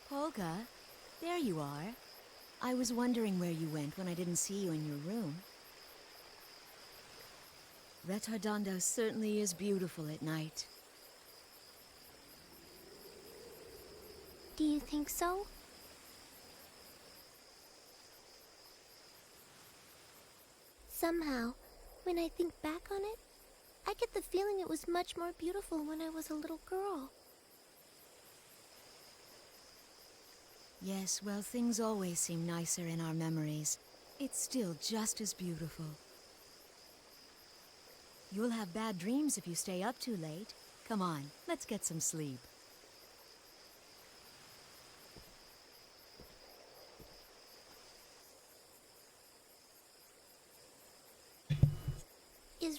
Olga, there you are. I was wondering where you went when I didn't see you in your room. Retardando certainly is beautiful at night. Do you think so? Somehow, when I think back on it, I get the feeling it was much more beautiful when I was a little girl. Yes, well, things always seem nicer in our memories. It's still just as beautiful. You'll have bad dreams if you stay up too late. Come on, let's get some sleep.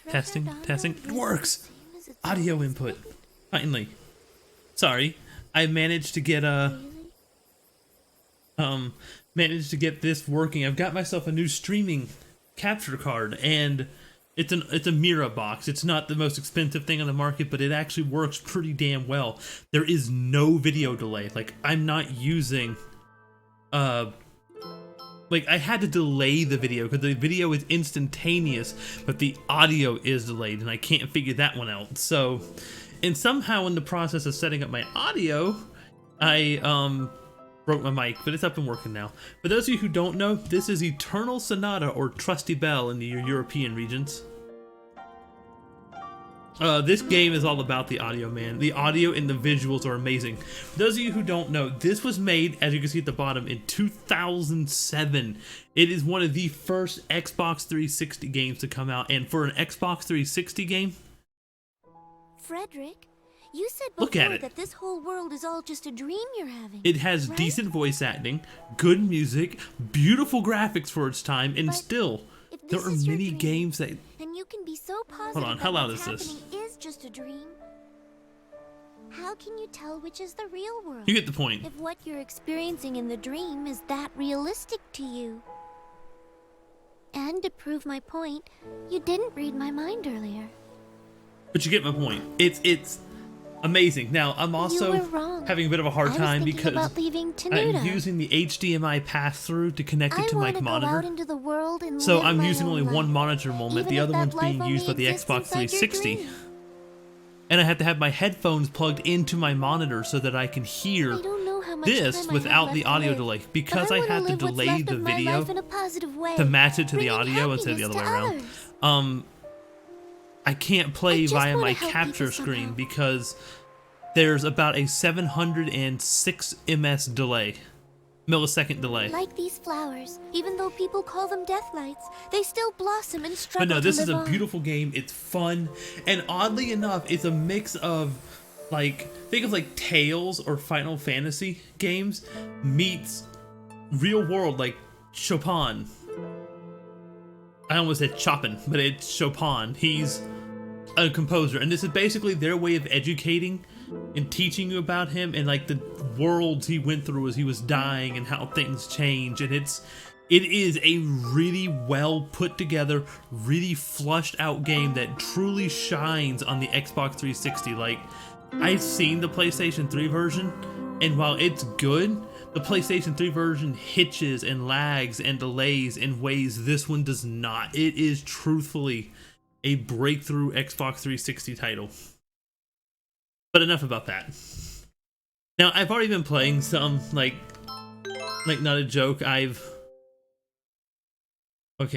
Testing. It works! Audio input. Finally. Sorry. I managed to get this working. I've got myself a new streaming capture card, and it's a Mira box. It's not the most expensive thing on the market, but it actually works pretty damn well. There is no video delay. Like, I'm not using like, I had to delay the video because the video is instantaneous, but the audio is delayed, and I can't figure that one out. So, and somehow in the process of setting up my audio, I broke my mic, but it's up and working now. For those of you who don't know, this is Ethernal Sonata, or Trusty Bell in the European regions. This game is all about the audio, man. The audio and the visuals are amazing. For those of you who don't know, this was made, as you can see at the bottom, in 2007. It is one of the first Xbox 360 games to come out, and for an Xbox 360 game, Frederick, you said look at before it. that this whole world is all just a dream you're having. It has right? decent voice acting, good music, beautiful graphics for its time, and But still, if there this are is your many dream, games that... and you can be so positive Hold on, how that loud what's is this? happening is just a dream. How can you tell which is the real world? You get the point. If what you're experiencing in the dream is that realistic to you. And to prove my point, you didn't read my mind earlier. But you get my point. It's amazing. Now, I'm also You were wrong. having a bit of a hard I was time thinking because about leaving Tenuta. I'm using the HDMI pass-through to connect it to my I want to go monitor. out into the world and So live I'm my using own only life, one monitor moment. even The if other that one's life being only used by the exists Xbox inside your 360. dream. And I have to have my headphones plugged into my monitor so that I can hear I don't know how much this time I have without left the to audio live, delay. but Because I wanna had to live what's delay left the of my video life in a positive way, to match it to the bringing audio instead of the other way happiness around. to others. I can't I play just via wanna my help capture people screen somehow. because there's about a 706 millisecond delay. Like these flowers, even though people call them death lights, they still blossom and struggle But no, this to is live a on. beautiful game. It's fun, and oddly enough, it's a mix of, like, think of like Tales or Final Fantasy games meets real world, like Chopin. I almost said Chopin, but it's Chopin. He's a composer, and this is basically their way of educating and teaching you about him and like the worlds he went through as he was dying and how things change. And it is a really well put together, really flushed out game that truly shines on the Xbox 360. Like, I've seen the PlayStation 3 version, and while it's good, the PlayStation 3 version hitches and lags and delays in ways this one does not. It is truthfully a breakthrough Xbox 360 title. But enough about that. Now, I've already been playing some, like Like, not a joke. Okay,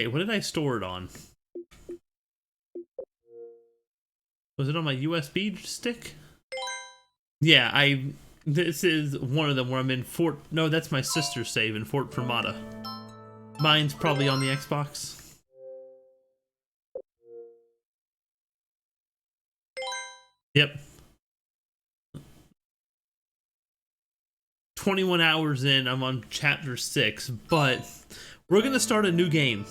what did I store it on? Was it on my USB stick? Yeah, this is one of them where I'm in Fort... No, that's my sister's save in Fort Fermata. Mine's probably on the Xbox. Yep. 21 hours in, I'm on chapter 6, but we're gonna start a new game.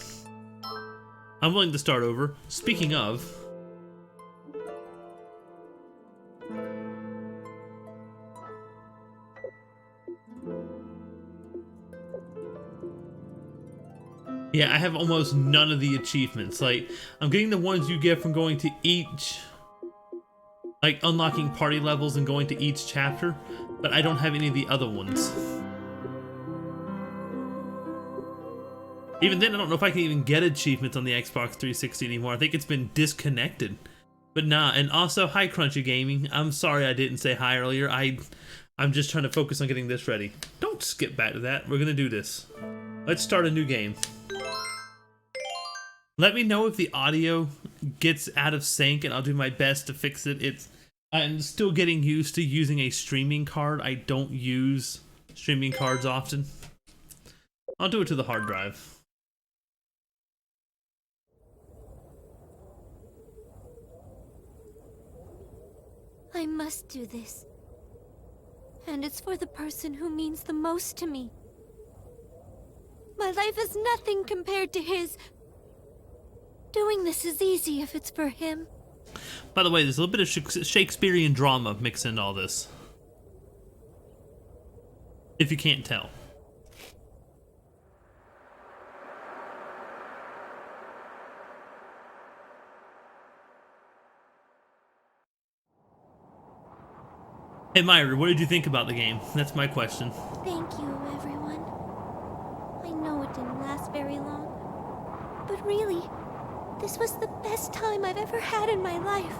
I'm willing to start over. Speaking of... Yeah, I have almost none of the achievements. Like, I'm getting the ones you get from going to each... Like, unlocking party levels and going to each chapter, but I don't have any of the other ones. Even then, I don't know if I can even get achievements on the Xbox 360 anymore. I think it's been disconnected. But nah, and also, hi Crunchy Gaming. I'm sorry I didn't say hi earlier. I'm just trying to focus on getting this ready. Don't skip back to that. We're gonna do this. Let's start a new game. Let me know if the audio gets out of sync, and I'll do my best to fix it. I'm still getting used to using a streaming card. I don't use streaming cards often. I'll do it to the hard drive. I must do this. And it's for the person who means the most to me. My life is nothing compared to his. Doing this is easy if it's for him. By the way, there's a little bit of Shakespearean drama mixed into all this. If you can't tell. Hey Myra, what did you think about the game? That's my question. Thank you, everyone. I know it didn't last very long, but really, this was the best time I've ever had in my life.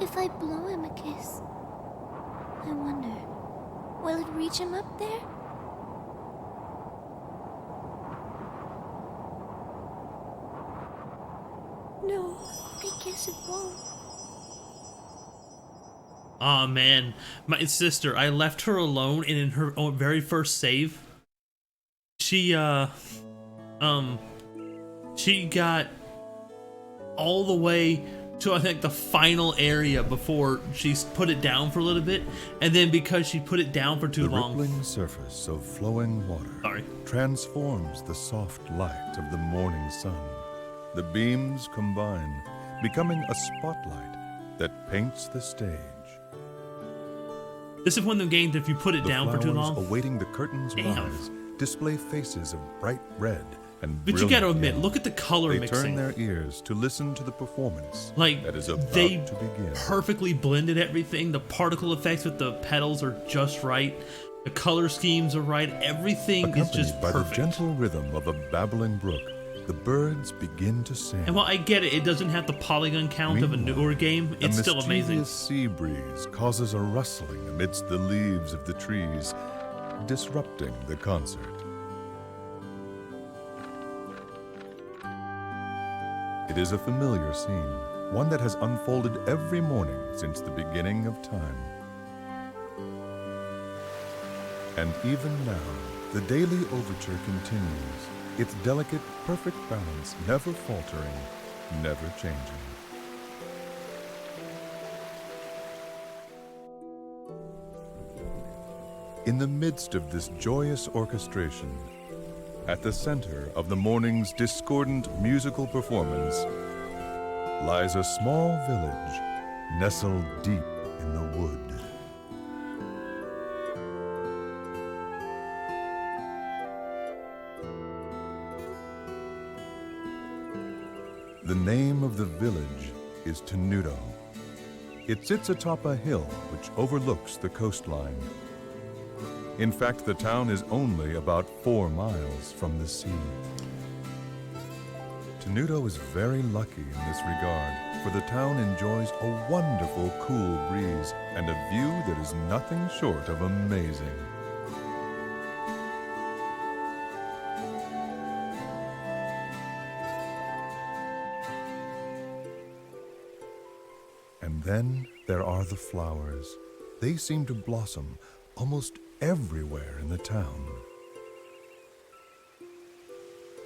If I blow him a kiss, I wonder, will it reach him up there? No, I guess it won't. Aw, man. My sister, I left her alone, and in her very first save, she got all the way to, I think, the final area before she put it down for a little bit, and then because she put it down for too long... The rippling surface of flowing water transforms the soft light of the morning sun. The beams combine, becoming a spotlight that paints the stage. This is one of the games if you put it down for too long. Awaiting the curtain's rise, display faces of bright red and but you gotta admit, look at the color mixing. They turn their ears to listen to the performance that is about they to begin. Perfectly blended everything. The particle effects with the petals are just right. The color schemes are right. Everything is just perfect. By the gentle rhythm of a babbling brook, the birds begin to sing. And while I get it, it doesn't have the polygon count of a newer game. It's still amazing. A mischievous sea breeze causes a rustling amidst the leaves of the trees, disrupting the concert. It is a familiar scene, one that has unfolded every morning since the beginning of time. And even now, the daily overture continues, its delicate, perfect balance never faltering, never changing. In the midst of this joyous orchestration, at the center of the morning's discordant musical performance, lies a small village nestled deep in the wood. The name of the village is Tenuto. It sits atop a hill which overlooks the coastline. In fact, the town is only about 4 miles from the sea. Tenuto is very lucky in this regard. for the town enjoys a wonderful cool breeze and a view that is nothing short of amazing. And then there are the flowers. They seem to blossom almost everywhere in the town.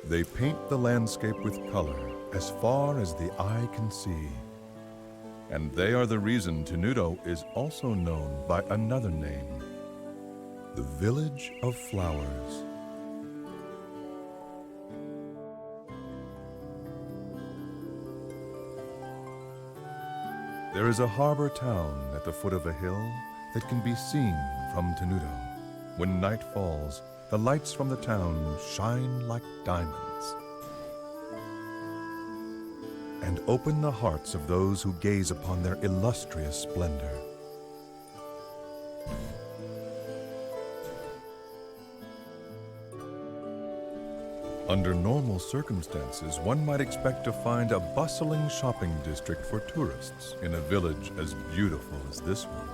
They paint the landscape with color as far as the eye can see. And they are the reason Tenuto is also known by another name, the Village of Flowers. There is a harbor town at the foot of a hill that can be seen from Tenuto. When night falls, the lights from the town shine like diamonds and open the hearts of those who gaze upon their illustrious splendor. Under normal circumstances, one might expect to find a bustling shopping district for tourists in a village as beautiful as this one.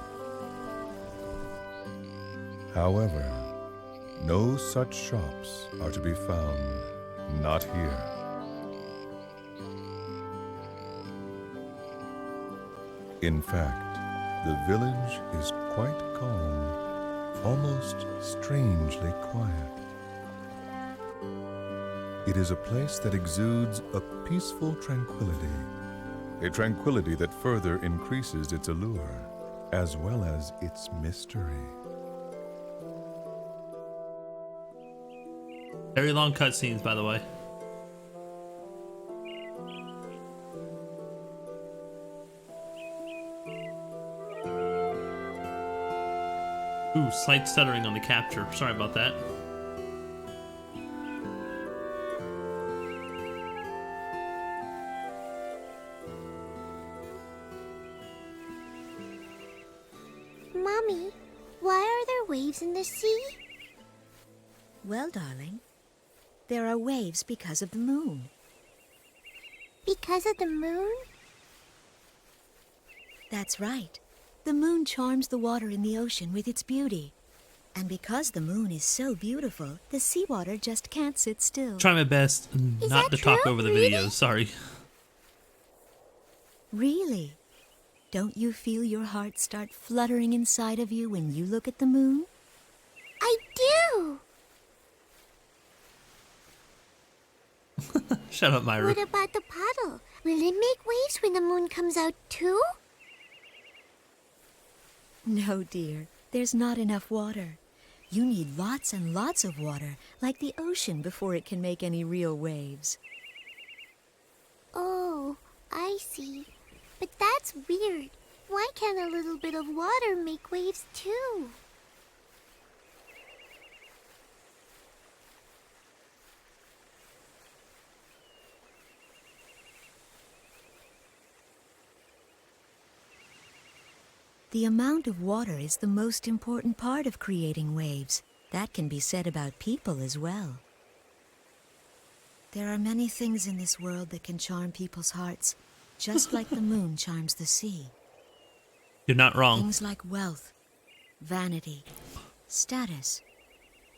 However, no such shops are to be found, not here. In fact, the village is quite calm, almost strangely quiet. It is a place that exudes a peaceful tranquility, a tranquility that further increases its allure, as well as its mystery. Very long cutscenes, by the way. Ooh, slight stuttering on the capture. Sorry about that. Mommy, why are there waves in the sea? Well, darling, there are waves because of the moon. Because of the moon? That's right. The moon charms the water in the ocean with its beauty. And because the moon is so beautiful, the seawater just can't sit still. Try my best Is not that to talk true? over the Really? videos. Sorry. Really? Don't you feel your heart start fluttering inside of you when you look at the moon? I do! Shut up, Myra. What about the puddle? Will it make waves when the moon comes out too? No, dear. There's not enough water. You need lots and lots of water, like the ocean, before it can make any real waves. Oh, I see. But that's weird. Why can't a little bit of water make waves too? The amount of water is the most important part of creating waves. That can be said about people as well. There are many things in this world that can charm people's hearts, just like the moon charms the sea. You're not wrong. Things like wealth, vanity, status,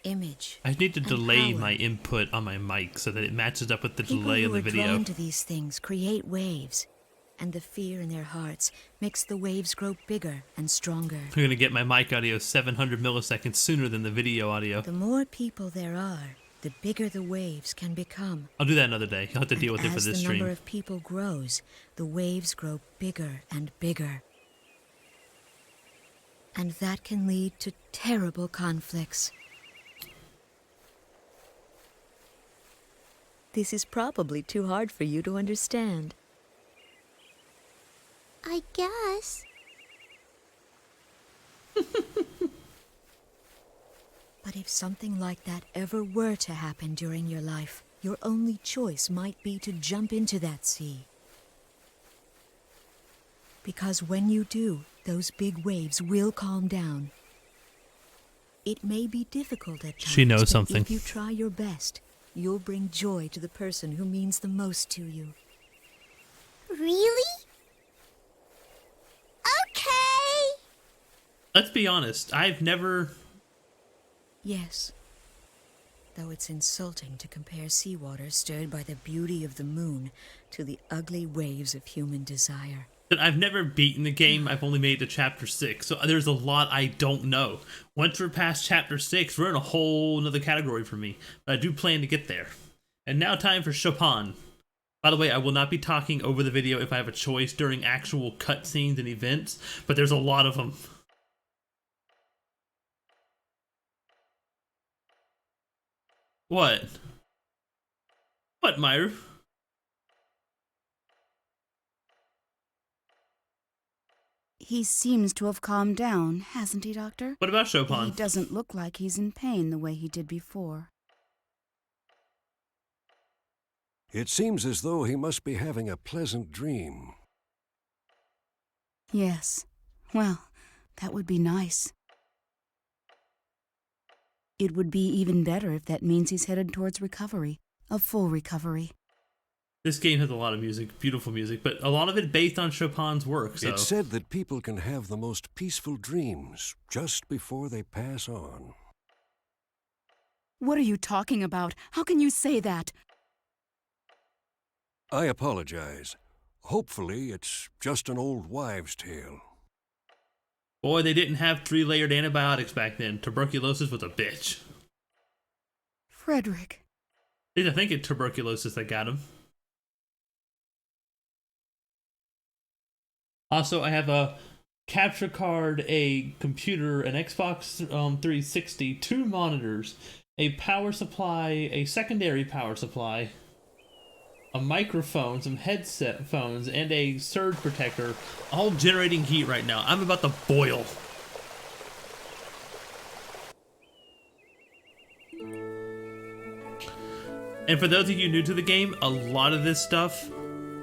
image. I need to and delay power. my input on my mic so that it matches up with the People delay who in the are video. drawn to these things create waves, and the fear in their hearts makes the waves grow bigger and stronger. I'm going to get my mic audio 700 milliseconds sooner than the video audio. The more people there are, the bigger the waves can become. I'll do that another day. You'll have to deal with it for As this the stream. number of people grows, the waves grow bigger and bigger. And that can lead to terrible conflicts. This is probably too hard for you to understand. I guess. But if something like that ever were to happen during your life, your only choice might be to jump into that sea. Because when you do, those big waves will calm down. It may be difficult at times, She knows but something. if you try your best, you'll bring joy to the person who means the most to you. Really? Let's be honest, I've never... Yes. Though it's insulting to compare seawater stirred by the beauty of the moon to the ugly waves of human desire. I've never beaten the game. I've only made it to chapter 6, so there's a lot I don't know. Once we're past chapter 6, we're in a whole nother category for me, but I do plan to get there. And now time for Chopin. By the way, I will not be talking over the video if I have a choice during actual cutscenes and events, but there's a lot of them. What? What, Myru? He seems to have calmed down, hasn't he, Doctor? What about Chopin? He doesn't look like he's in pain the way he did before. It seems as though he must be having a pleasant dream. Yes. Well, that would be nice. It would be even better if that means he's headed towards recovery. A full recovery. This game has a lot of music, beautiful music, but a lot of it based on Chopin's work, so... It's said that people can have the most peaceful dreams just before they pass on. What are you talking about? How can you say that? I apologize. Hopefully, it's just an old wives' tale. Boy, they didn't have 3-layered antibiotics back then. Tuberculosis was a bitch. Frederick. I think it's tuberculosis that got him. Also, I have a capture card, a computer, an Xbox 360, 2 monitors, a power supply, a secondary power supply, a microphone, some headset phones, and a surge protector, all generating heat right now. I'm about to boil. And for those of you new to the game, a lot of this stuff,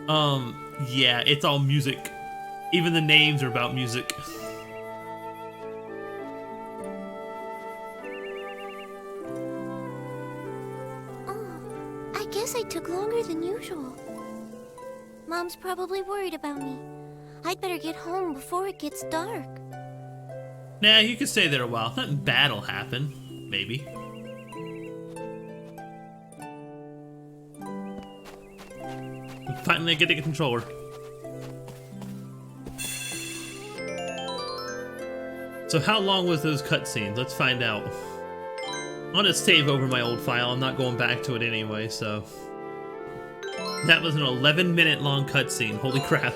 yeah, it's all music. Even the names are about music. Oh, I guess I took longer than usual. Mom's probably worried about me. I'd better get home before it gets dark. Nah, you can stay there a while. Nothing bad will happen. Maybe. Finally, I get the controller. So how long was those cutscenes? Let's find out. I'm gonna save over my old file. I'm not going back to it anyway, so... That was an 11-minute long cutscene. Holy crap.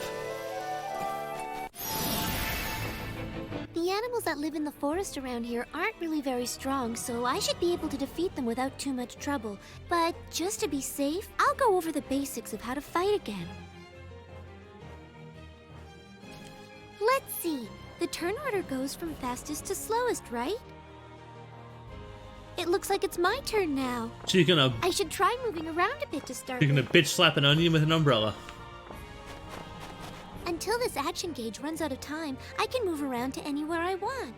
The animals that live in the forest around here aren't really very strong, so I should be able to defeat them without too much trouble. But just to be safe, I'll go over the basics of how to fight again. Let's see. The turn order goes from fastest to slowest, right? It looks like it's my turn now. She's gonna... I should try moving around a bit to start She's gonna with. bitch slap an onion with an umbrella. Until this action gauge runs out of time, I can move around to anywhere I want.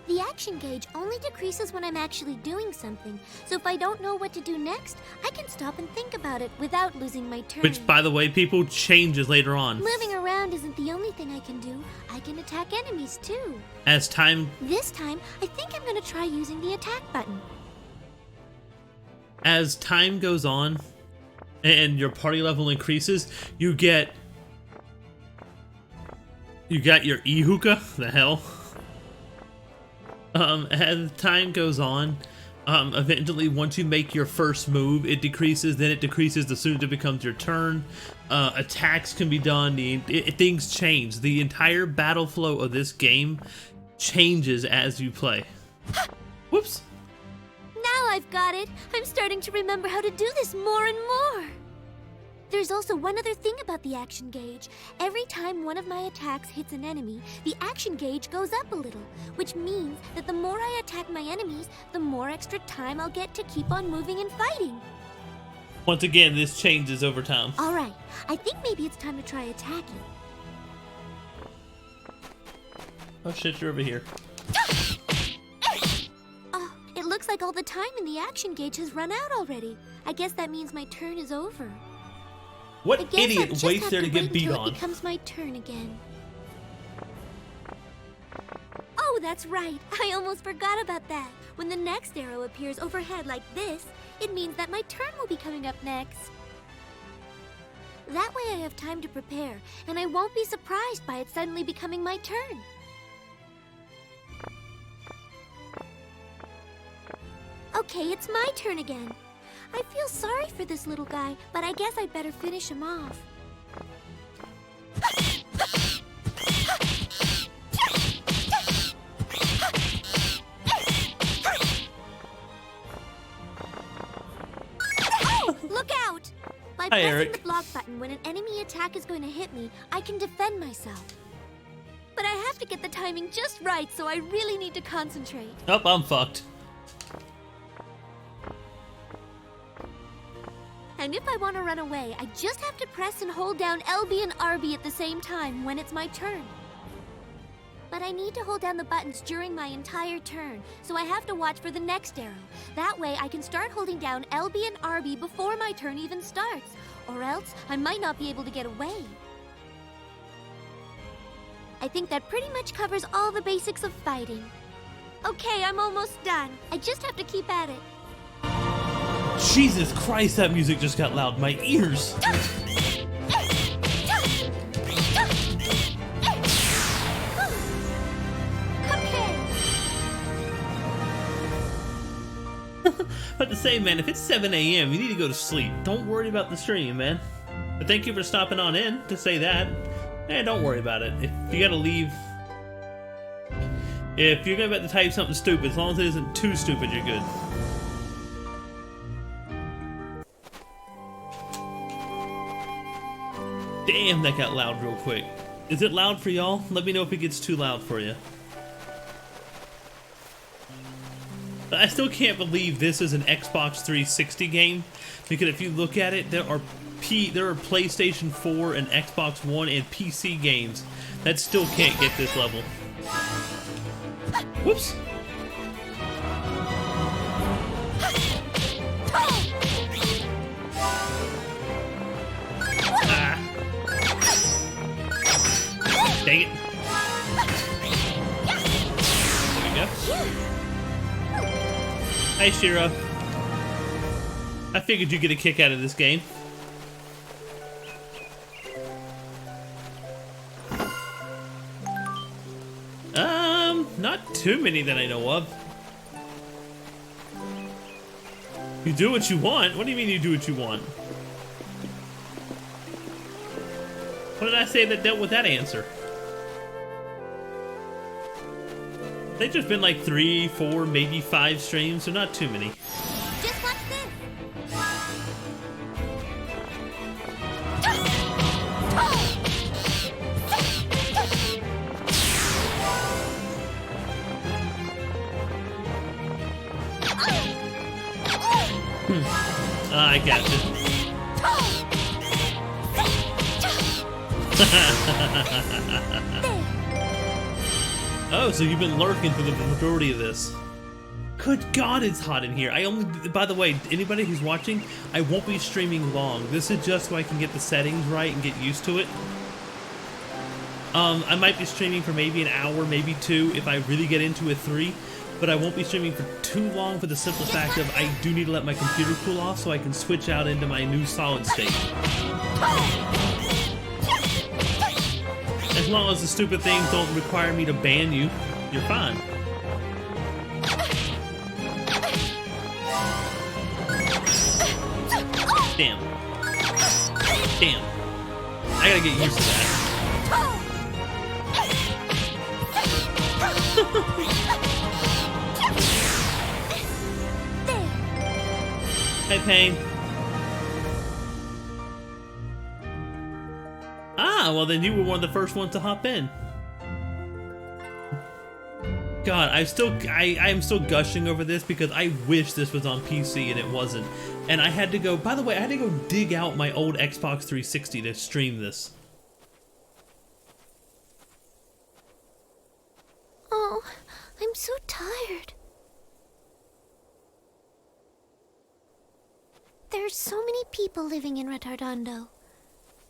The action gauge only decreases when I'm actually doing something, so if I don't know what to do next, I can stop and think about it without losing my turn. Which, by the way, people, changes later on. Moving around isn't the only thing I can do. I can attack enemies too. As time... This time, I think I'm gonna try using the attack button. As time goes on, and your party level increases, you get... You got your E-hookah? The hell? As time goes on, eventually once you make your first move, it decreases, then it decreases as soon as it becomes your turn. Attacks can be done, things change. The entire battle flow of this game changes as you play. Whoops. Now I've got it. I'm starting to remember how to do this more and more. There's also one other thing about the action gauge. Every time one of my attacks hits an enemy, the action gauge goes up a little, which means that the more I attack my enemies, the more extra time I'll get to keep on moving and fighting. Once again, this changes over time. All right, I think maybe it's time to try attacking. Oh shit, you're over here. Oh, it looks like all the time in the action gauge has run out already. I guess that means my turn is over. I What guess I'll idiot just waits have there to wait get beat until on? It becomes my turn again. that's right. I almost forgot about that. When the next arrow appears overhead like this, it means that my turn will be coming up next. That way I have time to prepare, and I won't be surprised by it suddenly becoming my turn. Okay, it's my turn again. I feel sorry for this little guy, but I guess I'd better finish him off. Oh, look out! By pressing Eric. the block button when an enemy attack is going to hit me, I can defend myself. But I have to get the timing just right, so I really need to concentrate. Oh, I'm fucked. And if I want to run away, I just have to press and hold down LB and RB at the same time when it's my turn. But I need to hold down the buttons during my entire turn, so I have to watch for the next arrow. That way I can start holding down LB and RB before my turn even starts, or else I might not be able to get away. I think that pretty much covers all the basics of fighting. Okay, I'm almost done. I just have to keep at it. Jesus Christ, that music just got loud. My ears. But to say, man, if it's 7 a.m., you need to go to sleep. Don't worry about the stream, man. But thank you for stopping on in to say that. Don't worry about it. If you gotta leave, if you're about to type something stupid, as long as it isn't too stupid, you're good. Damn, that got loud real quick. Is it loud for y'all? Let me know if it gets too loud for you. But I still can't believe this is an Xbox 360 game, because if you look at it, there are PlayStation 4 and Xbox One and PC games that still can't get this level. Whoops. Ah. Dang it. There we go. Hi, Shira. I figured you'd get a kick out of this game. Not too many that I know of. You do what you want? What do you mean you do what you want? What did I say that dealt with that answer? They've just been like 3, 4, maybe 5 streams, so not too many. Just watch this. I got you. Oh, so you've been lurking through the majority of this. Good God, it's hot in here. By the way, anybody who's watching, I won't be streaming long. This is just so I can get the settings right and get used to it. I might be streaming for maybe an hour, maybe 2, if I really get into it 3. But I won't be streaming for too long for the simple fact of I do need to let my computer cool off so I can switch out into my new solid state. As long as the stupid things don't require me to ban you, you're fine. Damn. Damn. I gotta get used to that. Hey, Pain. Ah, well then you were one of the first ones to hop in. God, I am still gushing over this because I wish this was on PC and it wasn't. And I had to go, by the way, I had to go dig out my old Xbox 360 to stream this. Oh, I'm so tired. There's so many people living in Retardando.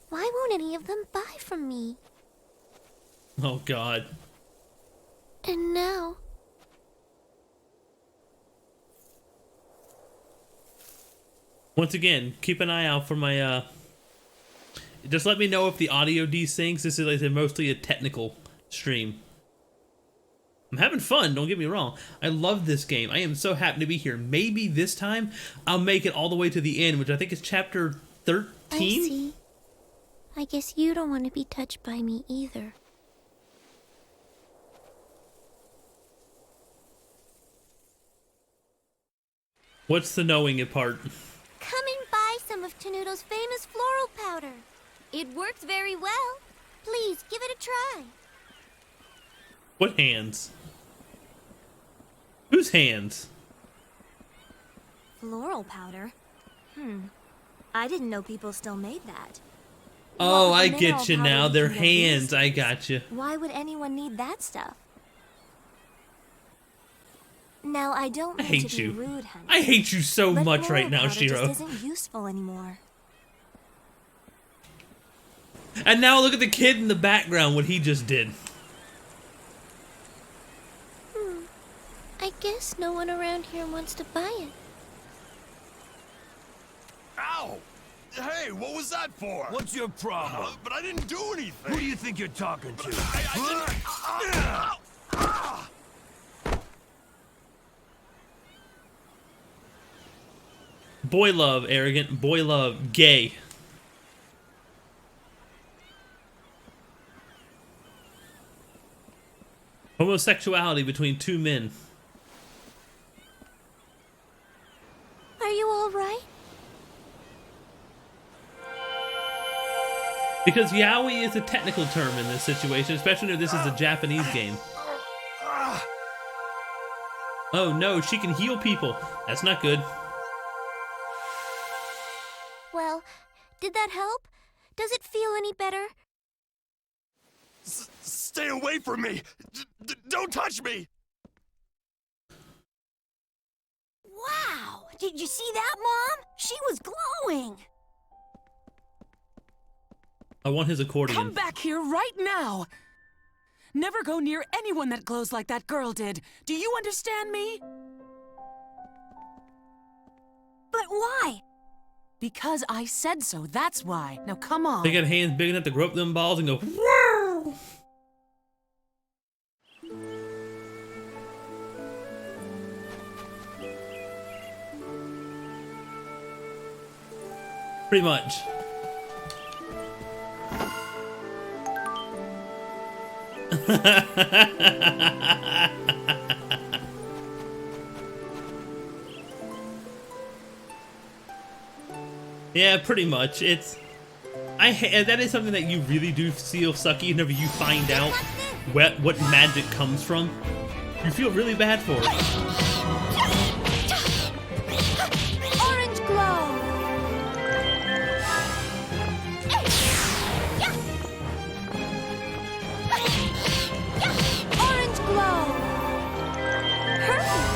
Why won't any of them buy from me? Oh God. And now... Once again, keep an eye out for my, just let me know if the audio desyncs. This is like mostly a technical stream. I'm having fun, don't get me wrong. I love this game. I am so happy to be here. Maybe this time I'll make it all the way to the end, which I think is chapter 13? I see. I guess you don't want to be touched by me either. What's the knowing it part? Come and buy some of Tenuto's famous floral powder. It works very well. Please, give it a try. What hands? Whose hands? Floral powder? I didn't know people still made that. Oh, What I with the mineral get you powder now. we Their can get these hands. I days? got you. Why would anyone need that stuff? Now, I don't I mean hate to be you. rude, honey. I hate you so but much right floral now, powder Shiro. just isn't useful anymore. And now look at the kid in the background, what he just did. I guess no one around here wants to buy it. Ow! Hey, what was that for? What's your problem? But I didn't do anything. Who do you think you're talking to? I didn't... Boy love, arrogant. Boy love, gay. Homosexuality between two men. Are you all right? Because yaoi is a technical term in this situation, especially if this is a Japanese game. Oh no, she can heal people. That's not good. Well, did that help? Does it feel any better? Stay away from me! Don't touch me! Wow! Did you see that, Mom? She was glowing! I want his accordion. Come back here right now! Never go near anyone that glows like that girl did. Do you understand me? But why? Because I said so, that's why. Now come on. They got hands big enough to grope them balls and go, wow! Pretty much. Yeah, pretty much. It's that is something that you really do feel sucky whenever you find out what magic comes from. You feel really bad for it. Orange glow! Orange glow! Hurry!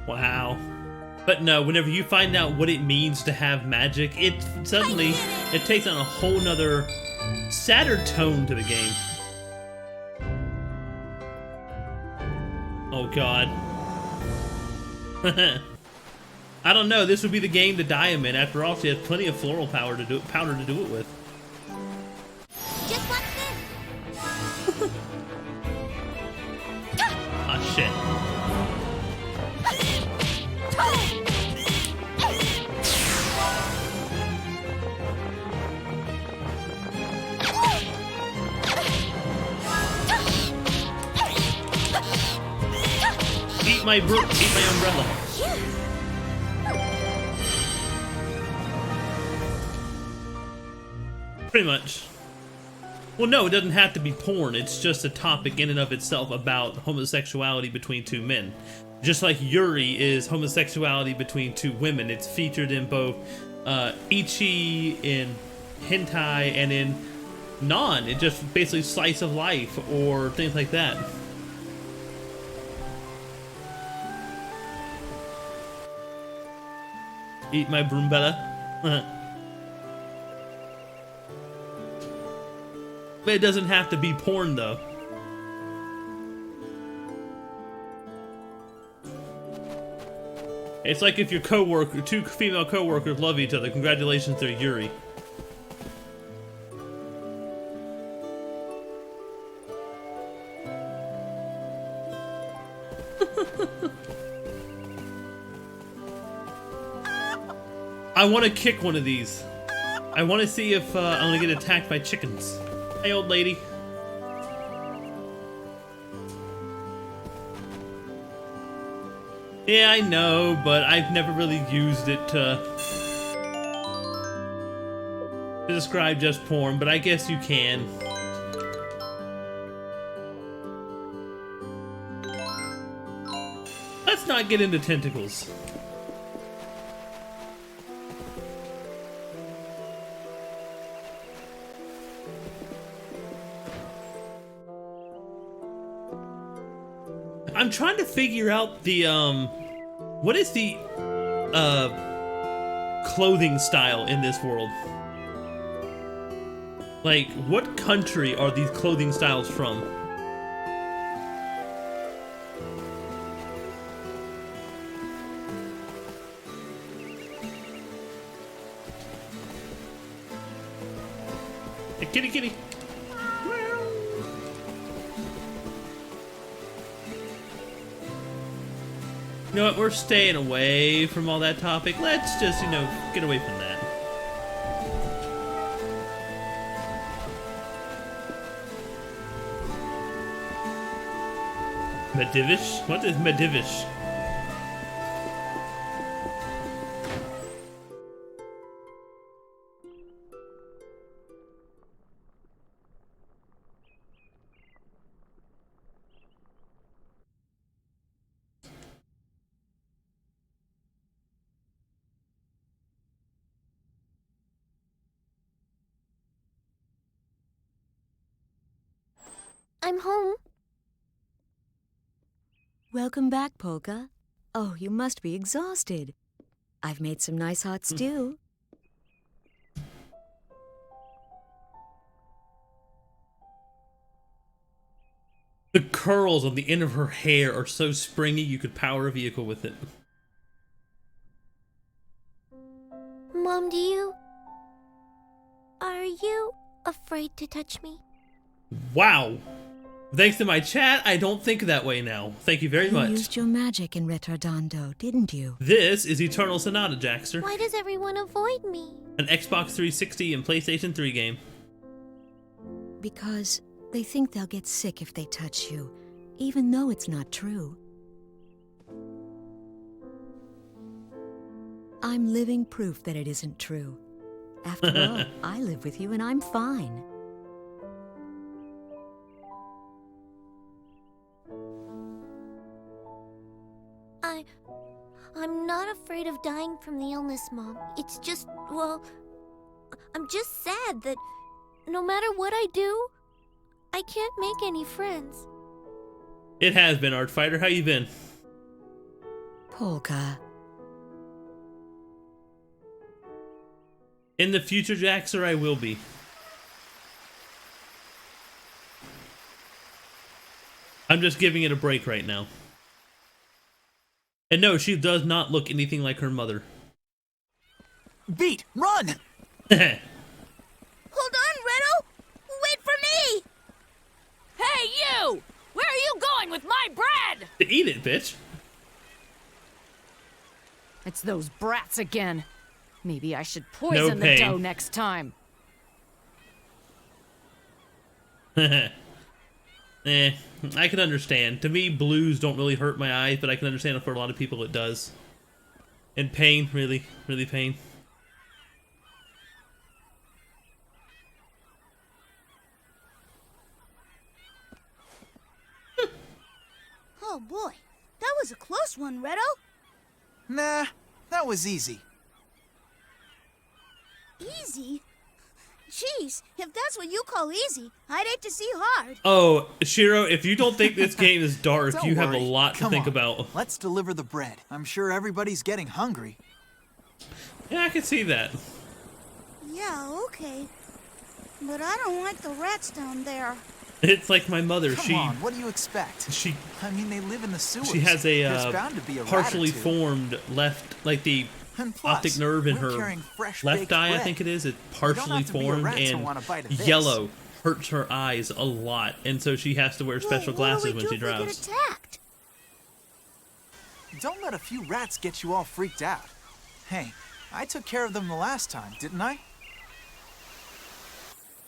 Wow. But no, whenever you find out what it means to have magic, it suddenly it takes on a whole nother sadder tone to the game. Oh god. I don't know, this would be the game to die him in. After all, she has plenty of floral powder to do it with. Just watch this! Ah shit. Eat my umbrella. Pretty much. Well, no, it doesn't have to be porn. It's just a topic in and of itself about homosexuality between two men. Just like Yuri is homosexuality between two women. It's featured in both Ichi, in hentai, and in non. It's just basically slice of life or things like that. Eat my brumbella. But it doesn't have to be porn, though. It's like if your two female co-workers love each other. Congratulations, they're Yuri. I want to kick one of these. I want to see if I'm gonna get attacked by chickens. Hey, old lady. Yeah, I know, but I've never really used it to describe just porn, but I guess you can. Let's not get into tentacles. I'm trying to figure out the, what is the, clothing style in this world? Like, what country are these clothing styles from? Hey, kitty, kitty. You know what, we're staying away from all that topic. Let's just, you know, get away from that. Medivish? What is Medivish? I'm home. Welcome back, Polka. Oh, you must be exhausted. I've made some nice hot stew. The curls on the end of her hair are so springy you could power a vehicle with it. Mom, are you afraid to touch me? Wow. Thanks to my chat, I don't think that way now. Thank you very much. You used your magic in Retardando, didn't you? This is Eternal Sonata, Jackster. Why does everyone avoid me? An Xbox 360 and PlayStation 3 game. Because they think they'll get sick if they touch you, even though it's not true. I'm living proof that it isn't true. After all, I live with you and I'm fine. I'm not afraid of dying from the illness, Mom. It's just, well, I'm just sad that no matter what I do, I can't make any friends. It has been, Artfighter. How you been? Polka. In the future, Jaxer, I will be. I'm just giving it a break right now. And no, she does not look anything like her mother. Beat, run! Hold on, Reto! Wait for me! Hey, you! Where are you going with my bread? To eat it, bitch. It's those brats again. Maybe I should poison the dough next time. I can understand. To me, blues don't really hurt my eyes, but I can understand that for a lot of people it does. And pain, really, really pain. Oh boy, that was a close one, Reto. Nah, that was easy. Easy? Jeez, if that's what you call easy, I'd hate to see hard. Oh, Shiro, if you don't think this game is dark, Don't you have a worry. lot to Come think on. about. Let's deliver the bread. I'm sure everybody's getting hungry. Yeah, I can see that. Yeah, okay. But I don't like the rats down there. It's like my mother. Come on, what do you expect? I mean, they live in the sewers. She has There's bound to be a partially rat or two. formed left, like the And plus, optic nerve in we're her carrying fresh left baked eye, I bread. think it is. It's You don't partially have to be a formed, rat to and want a bite of this. yellow hurts her eyes a lot, and so she has to wear special glasses when she What do we do if we drives. get attacked? Don't let a few rats get you all freaked out. Hey, I took care of them the last time, didn't I?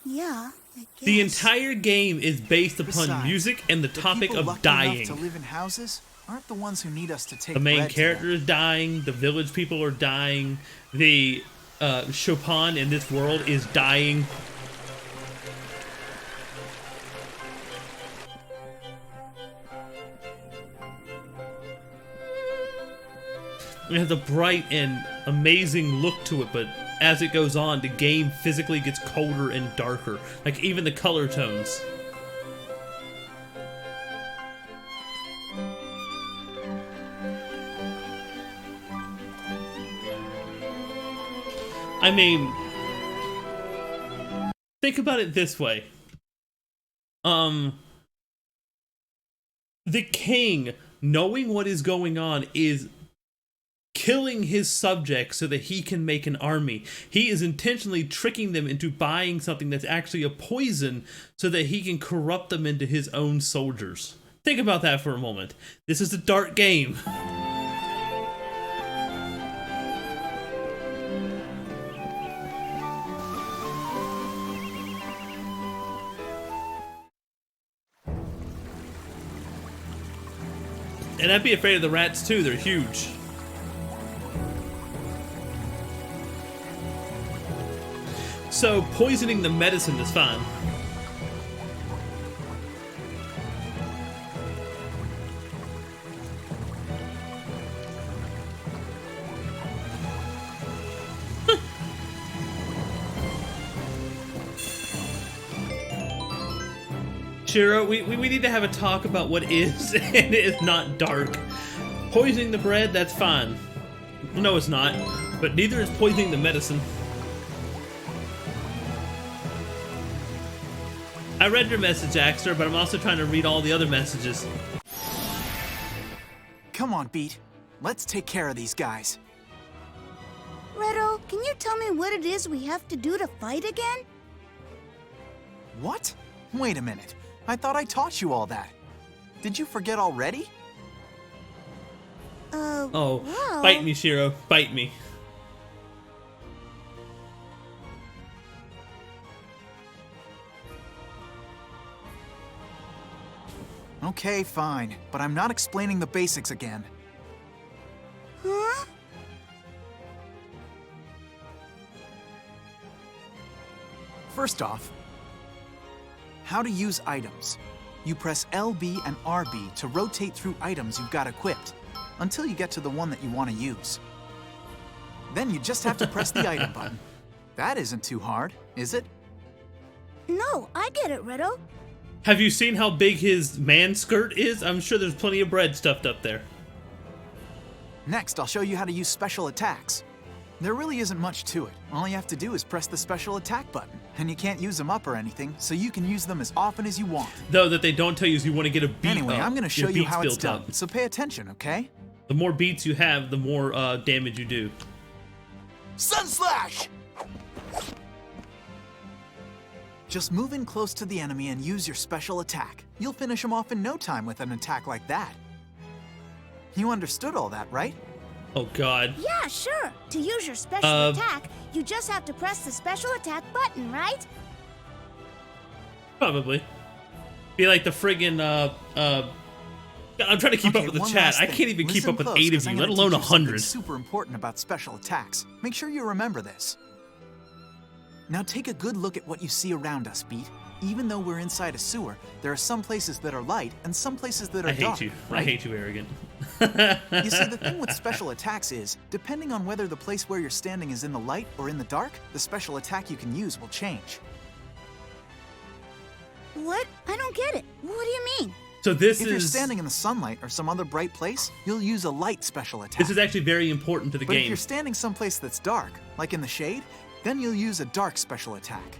Yeah, I guess. The entire game is based upon Besides, music and the topic people of lucky dying. enough to live in houses aren't the ones who need us to take The main bread to character them. is dying. The village people are dying. The Chopin in this world is dying. It has a bright and amazing look to it, but as it goes on, the game physically gets colder and darker. Like even the color tones. I mean, think about it this way. The king, knowing what is going on, is killing his subjects so that he can make an army. He is intentionally tricking them into buying something that's actually a poison so that he can corrupt them into his own soldiers. Think about that for a moment. This is a dark game. And I'd be afraid of the rats too, they're huge. So poisoning the medicine is fine. Shiro, we need to have a talk about what is and is not dark. Poisoning the bread, that's fine. No, it's not. But neither is poisoning the medicine. I read your message, Axter, but I'm also trying to read all the other messages. Come on, Beat. Let's take care of these guys. Redo, can you tell me what it is we have to do to fight again? What? Wait a minute. I thought I taught you all that. Did you forget already? Oh, well... bite me, Shiro. Bite me. Okay, fine. But I'm not explaining the basics again. Huh? First off, how to use items. You press LB and RB to rotate through items you've got equipped, until you get to the one that you want to use. Then you just have to press the item button. That isn't too hard, is it? No, I get it, Redo. Have you seen how big his man skirt is? I'm sure there's plenty of bread stuffed up there. Next, I'll show you how to use special attacks. There really isn't much to it. All you have to do is press the special attack button, and you can't use them up or anything, so you can use them as often as you want. Though that they don't tell you is you want to get a beat Anyway, up. I'm going to show Your you beats how it's built up. done, so pay attention, okay? The more beats you have, the more damage you do. Sun Slash! Just move in close to the enemy and use your special attack. You'll finish him off in no time with an attack like that. You understood all that, right? Oh god. Yeah, sure. To use your special attack, you just have to press the special attack button, right? Probably. Be like the friggin' I'm trying to keep up with the one chat. last I thing. can't even keep Listen up with close, 8 of 'cause you, I'm let gonna alone teach you something 100. super important about special attacks. Make sure you remember this. Now take a good look at what you see around us, Beat. Even though we're inside a sewer, there are some places that are light and some places that are I dark. hate you. Right? I hate you, Arrogant. You see, the thing with special attacks is, depending on whether the place where you're standing is in the light or in the dark, the special attack you can use will change. What? I don't get it. What do you mean? So this If is... you're standing in the sunlight or some other bright place, you'll use a light special attack. This is actually very important to the But game. if you're standing someplace that's dark, like in the shade, then you'll use a dark special attack.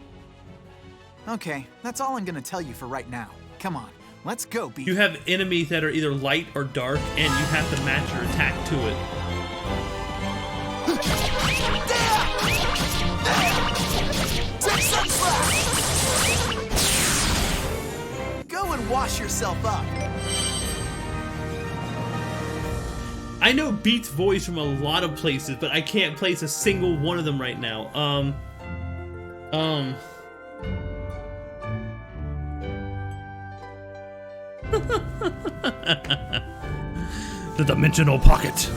Okay, that's all I'm gonna tell you for right now. Come on, let's go, Beat. You have enemies that are either light or dark, and you have to match your attack to it. Go and wash yourself up. I know Beat's voice from a lot of places, but I can't place a single one of them right now. The dimensional pocket.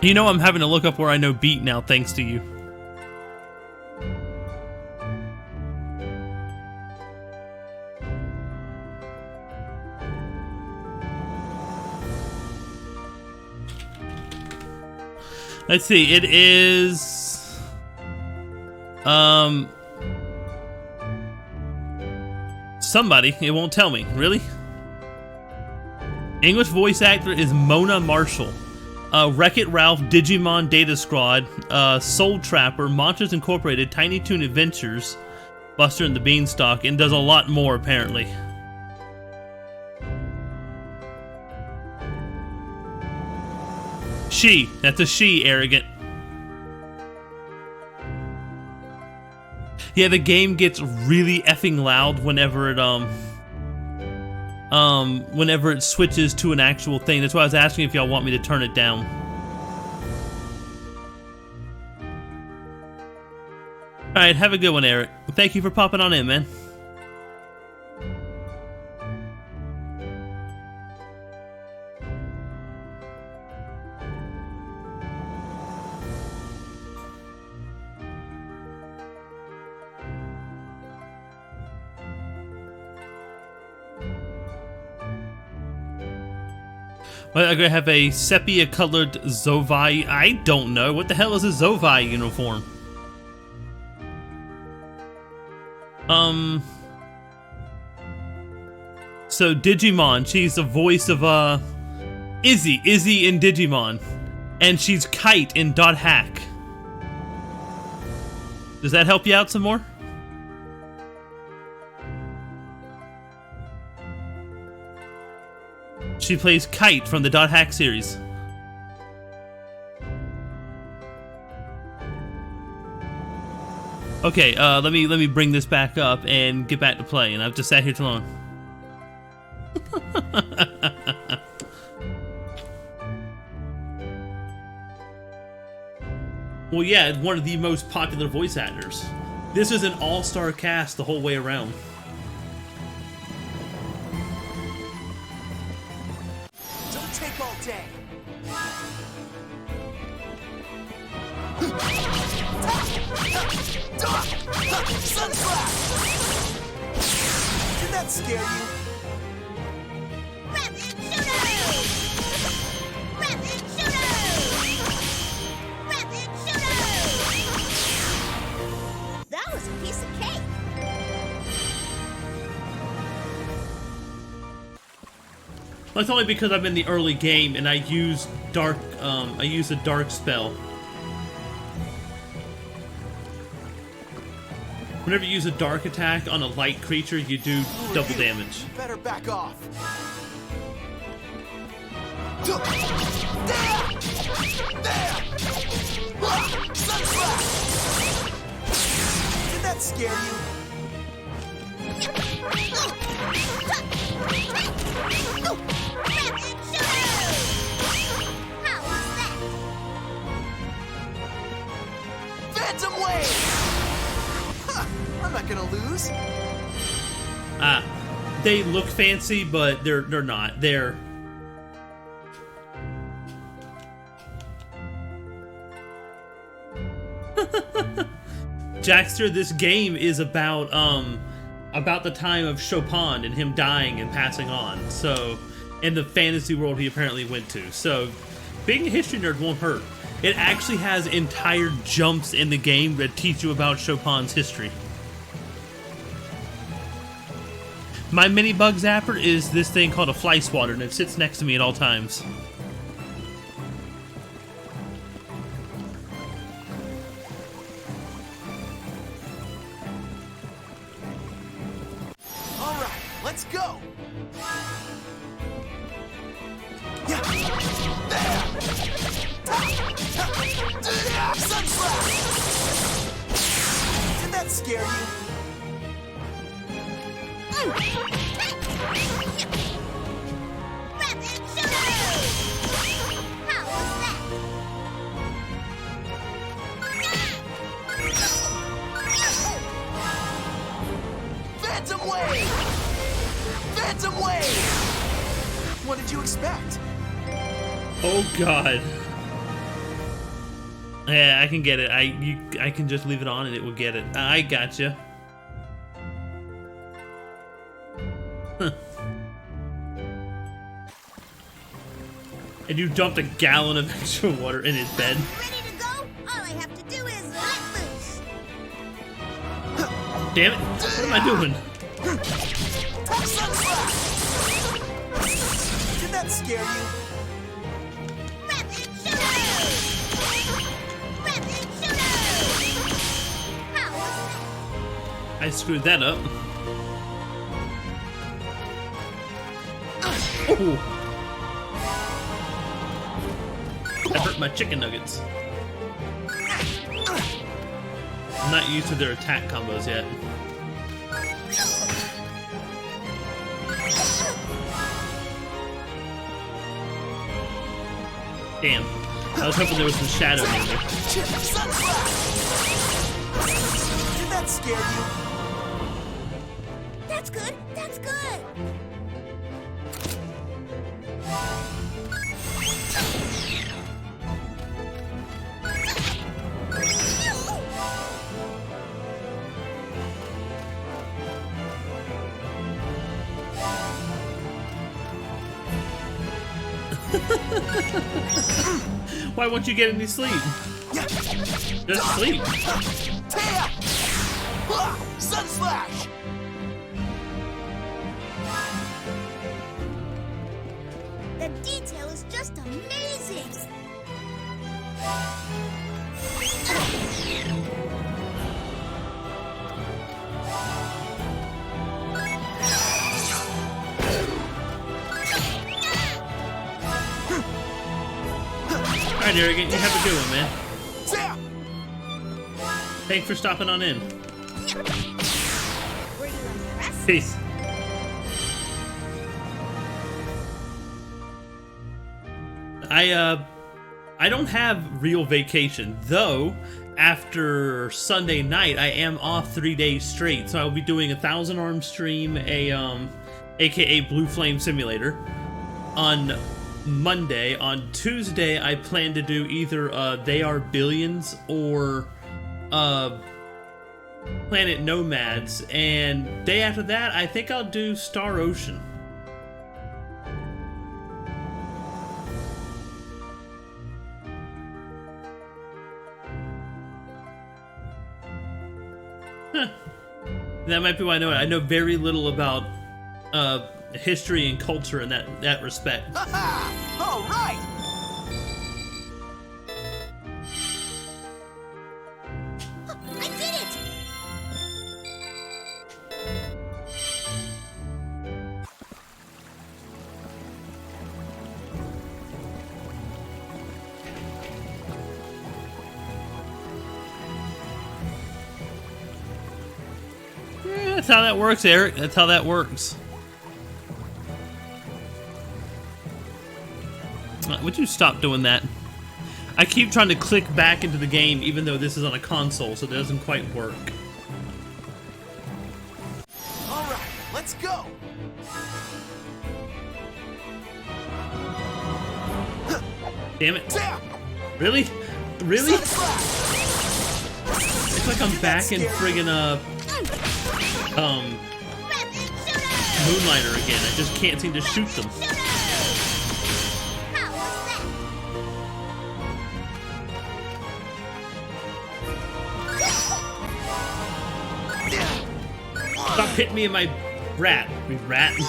You know, I'm having to look up where I know Beat now, thanks to you. Let's see, it is... somebody, it won't tell me. Really? English voice actor is Mona Marshall. Wreck-It Ralph, Digimon Data Squad, Soul Trapper, Monsters Incorporated, Tiny Toon Adventures, Buster and the Beanstalk, and does a lot more apparently. She. That's a she, arrogant. Yeah, the game gets really effing loud whenever it switches to an actual thing. That's why I was asking if y'all want me to turn it down. Alright, have a good one, Eric. Thank you for popping on in, man. Well, I'm gonna have a sepia-colored Zovai. I don't know. What the hell is a Zovai uniform? So Digimon, she's the voice of Izzy in Digimon, and she's Kite in Dot Hack. Does that help you out some more? She plays Kite from the Dot Hack series. Okay, let me bring this back up and get back to play, and I've just sat here too long. Well, yeah, it's one of the most popular voice actors. This is an all-star cast the whole way around. Don't take all day. Sunslap! Did that scare you? Rapid shooter! Rapid shooter! Rapid shooter! That was a piece of cake. That's only because I'm in the early game and I use dark. I use a dark spell. Whenever you use a dark attack on a light creature, you do double damage. You better back off. Did that scare you? Rapid shooter! How was that? Phantom Wave! Huh, I'm not gonna lose. They look fancy, but they're not. They're Jackster, this game is about the time of Chopin and him dying and passing on. So, in the fantasy world he apparently went to. So, being a history nerd won't hurt. It actually has entire jumps in the game that teach you about Chopin's history. My mini bug zapper is this thing called a fly swatter, and it sits next to me at all times. All right, let's go. Did that scare you? Phantom Wave! Phantom Wave! What did you expect? Oh God. Yeah, I can get it. I can just leave it on and it will get it. I gotcha. Huh. And you dumped a gallon of extra water in his bed. Ready to go? All I have to do is let loose. Damn it! What am I doing? Did that scare you? Rapid shooter! Rapid shooter! How was that? I screwed that up. Oh! That hurt my chicken nuggets. I'm not used to their attack combos yet. Damn. I was hoping there was some shadow in there. Did that scare you? That's good. That's good. Why won't you get any sleep? Just sleep. Sun Slash! The detail is just amazing. Alright, Arrogant, you have a good one, man. Zap! Thanks for stopping on in. Were you impressed? Peace. I don't have real vacation, though. After Sunday night, I am off 3 days straight, so I'll be doing 1,000 Arms stream, aka Blue Flame Simulator, on Monday. On Tuesday, I plan to do either They Are Billions or Planet Nomads, and day after that, I think I'll do Star Ocean. That might be why I know it. I know very little about history and culture in that respect. All right! I did it! Yeah, that's how that works, Eric. That's how that works. Would you stop doing that? I keep trying to click back into the game even though this is on a console, so it doesn't quite work. All right, let's go! Damn it. Zap! Really? Really? Sun Slash! It's like I'm back in friggin' Moonlighter again. I just can't seem to shoot them. How was that? Stop hitting me in my rat. We rat. Did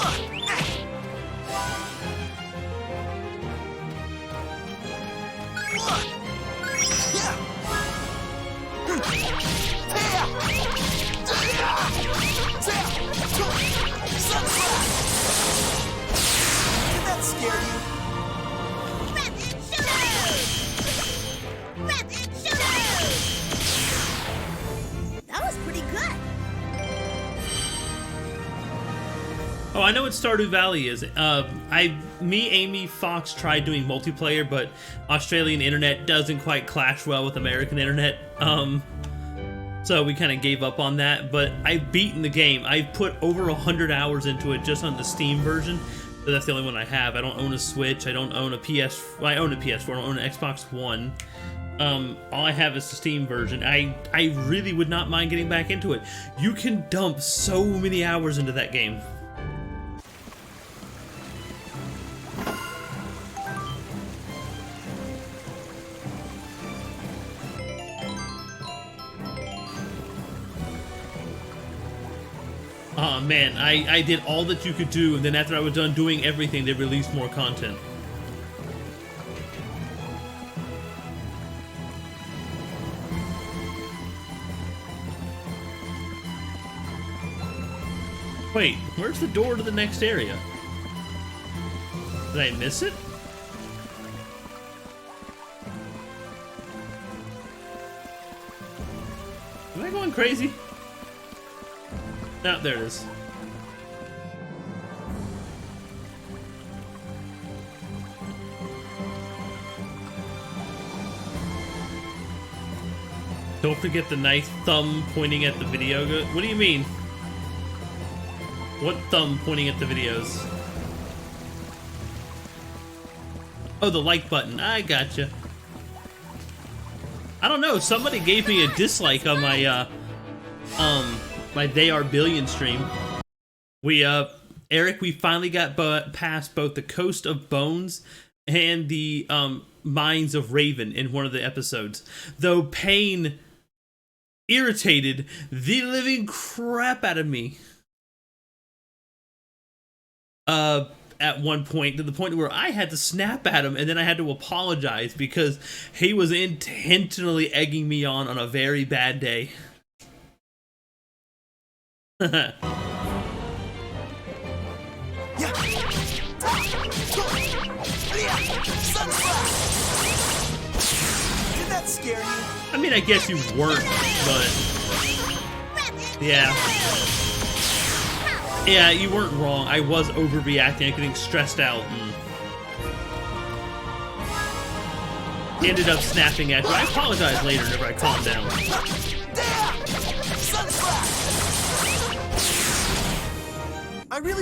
that scare you? That was pretty good. Oh, I know what Stardew Valley is. Me, Amy, Fox tried doing multiplayer, but Australian internet doesn't quite clash well with American internet. So we kind of gave up on that. But I've beaten the game. I've put over 100 hours into it just on the Steam version. But that's the only one I have. I don't own a Switch. I don't own a PS. Well, I own a PS4. I don't own an Xbox One. All I have is the Steam version. I really would not mind getting back into it. You can dump so many hours into that game. Oh man, I did all that you could do, and then after I was done doing everything, they released more content. Wait, where's the door to the next area? Did I miss it? Am I going crazy? No, there it is. Don't forget the nice thumb pointing at the video. What do you mean? What thumb pointing at the videos? Oh, the like button. I gotcha. I don't know. Somebody gave me a dislike on my my They Are Billion stream. We Eric, we finally got past both the Coast of Bones and the Mines of Raven in one of the episodes. Though Pain irritated the living crap out of me. At one point, to the point where I had to snap at him and then I had to apologize because he was intentionally egging me on a very bad day. Did that scare you? I mean, I guess you weren't, but yeah. Yeah, you weren't wrong. I was overreacting and getting stressed out and ended up snapping at you. I apologize later whenever I calm down.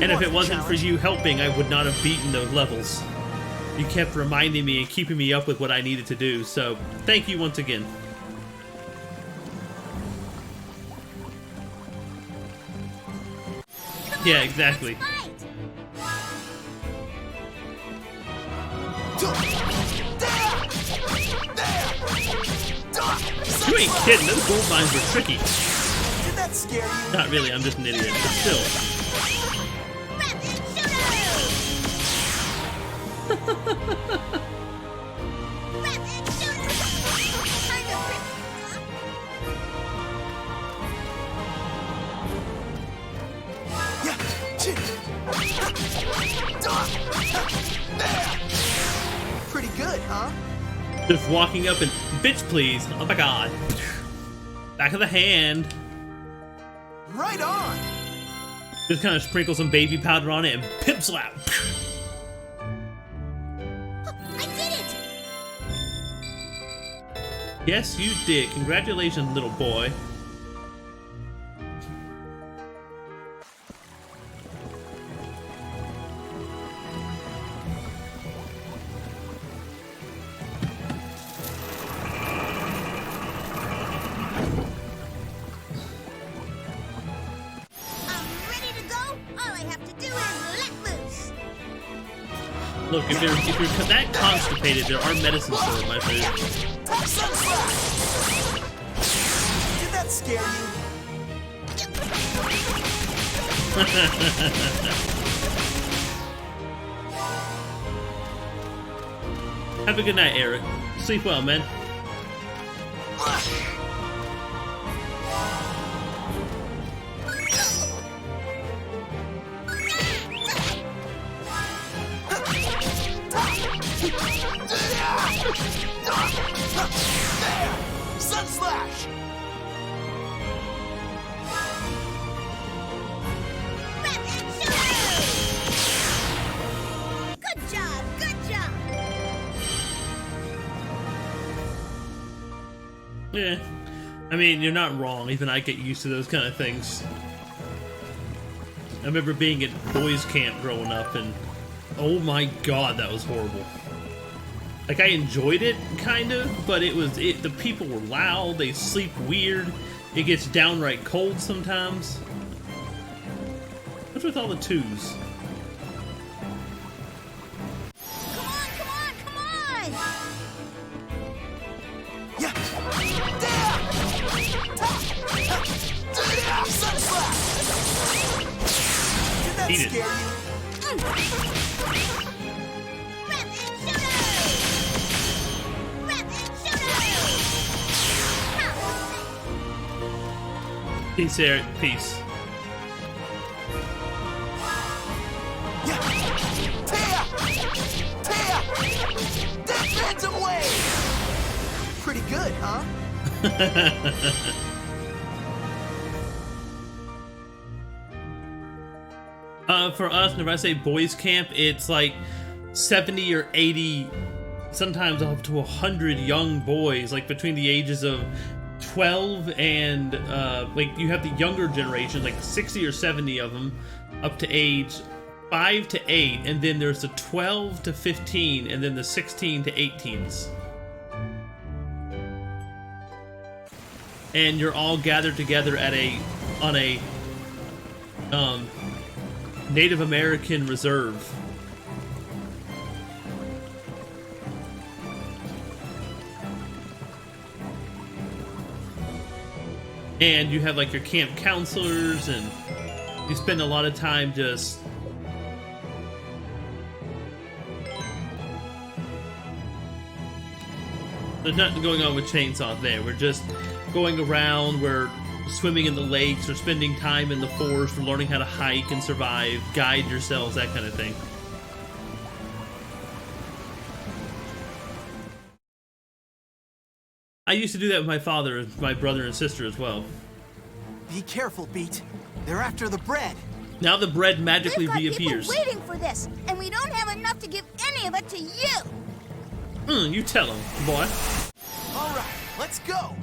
And if it wasn't for you helping, I would not have beaten those levels. You kept reminding me and keeping me up with what I needed to do, so thank you once again. Yeah, exactly. You ain't kidding, those gold mines were tricky. Did that scare you? Not really, I'm just an idiot, but still. Pretty good, huh? Just walking up and, bitch please, oh my god. Back of the hand. Right on. Just kind of sprinkle some baby powder on it and pimp slap. I did it! Yes, you did. Congratulations, little boy. Look, if you're that constipated, there are medicines for it, my food. Did that scare you? Have a good night, Eric. Sleep well, man. Sun slash! Good job, good job. Yeah. I mean, you're not wrong. Even I get used to those kind of things. I remember being at boys' camp growing up, and oh my god, that was horrible. Like, I enjoyed it, kind of, but the people were loud, they sleep weird, it gets downright cold sometimes. What's with all the twos? Come on, come on, come on! Yeah! Sun slash! Did that Eat it. scare you? Peace, Eric. Peace. Phantom wave! Pretty good, huh? For us, whenever I say boys camp, it's like 70 or 80, sometimes up to 100 young boys, like between the ages of 12 and like you have the younger generation, like 60 or 70 of them, up to age 5 to 8, and then there's the 12 to 15, and then the 16 to 18s. And you're all gathered together at on a Native American reserve. And you have like your camp counselors, and you spend a lot of time just there's nothing going on with chainsaws there. We're just going around, we're swimming in the lakes, or spending time in the forest, we're learning how to hike and survive, guide yourselves, that kind of thing. I used to do that with my father, my brother, and sister as well. Be careful, Beat. They're after the bread. Now the bread magically We've got reappears. people waiting for this, and we don't have enough to give any of it to you. You tell him, boy. All right, let's go.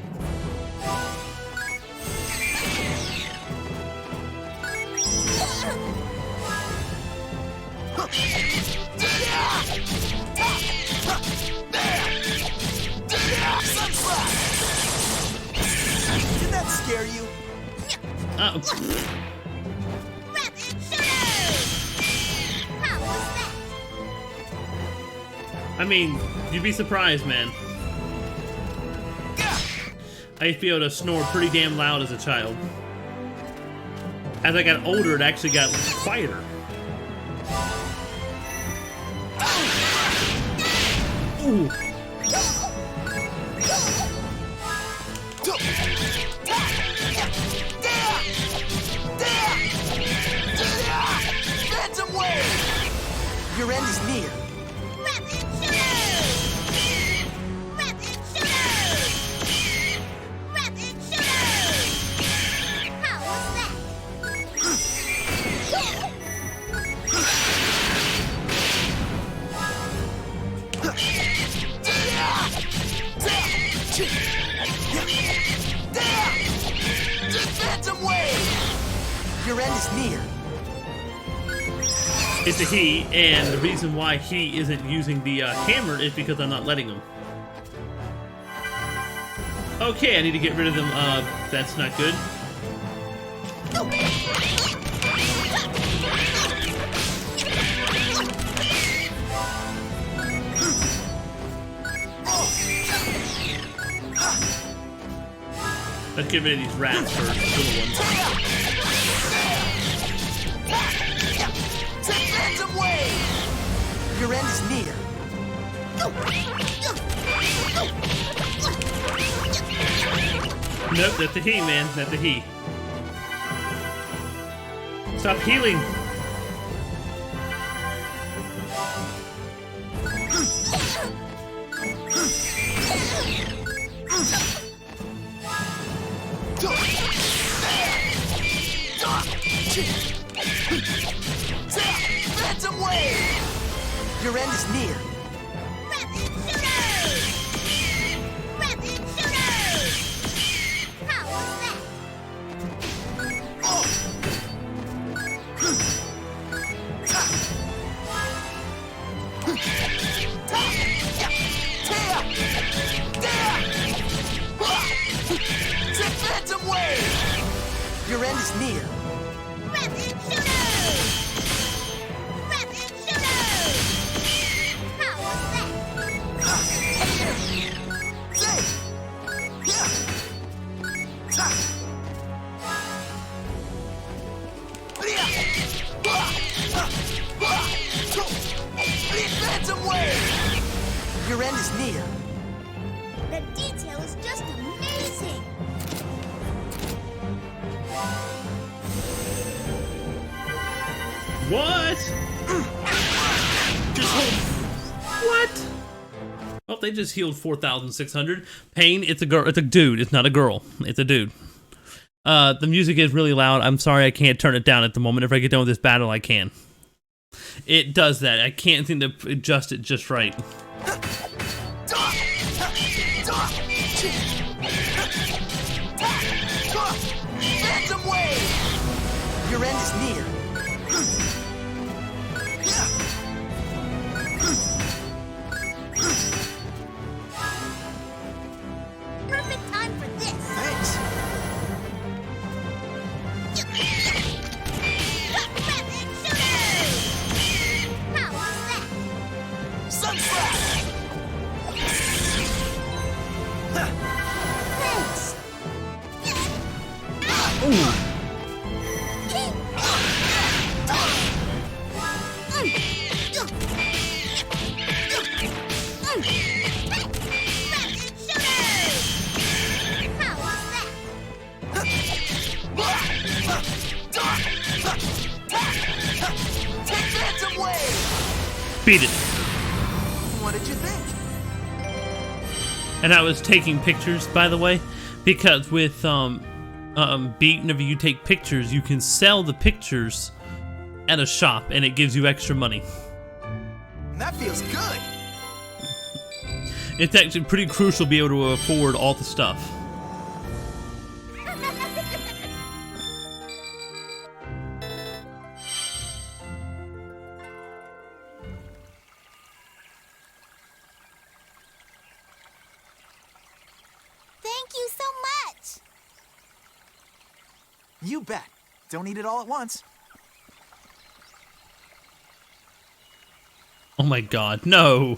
Did that scare you? Uh-oh. How was that? I mean, you'd be surprised, man. I used to be able to snore pretty damn loud as a child. As I got older, it actually got quieter. Ooh. Phantom wave! Your end is near. Phantom wave! Your end is near. It's a he, and the reason why he isn't using the hammer is because I'm not letting him. Okay, I need to get rid of them. That's not good. Let's get rid of these rats first, little ones. Your end is near. Nope, that's the he, man. That's the he. Stop healing. Phantom Wave! Your end is near. Rapid shooters! Rapid shooters! How was that? Phantom Wave! Your end is near. Rapid shooters! Rapid shooters! How was that? Phantom Wave! Your end is near. The detail is just amazing! What? Just hold. What? Oh, they just healed 4,600. Pain, it's a girl. It's a dude. It's not a girl. It's a dude. The music is really loud. I'm sorry I can't turn it down at the moment. If I get done with this battle, I can. It does that. I can't seem to adjust it just right. Phantom Wave! Your end is near. Perfect time for this! Thanks. Rapid shooters! How was that? Sunflash! Thanks! Phantom Wave! Beat it. What did you think? And I was taking pictures, by the way, because with Beat, whenever you take pictures, you can sell the pictures at a shop, and it gives you extra money. That feels good. It's actually pretty crucial to be able to afford all the stuff. Thank you so much! You bet. Don't eat it all at once. Oh my god, no!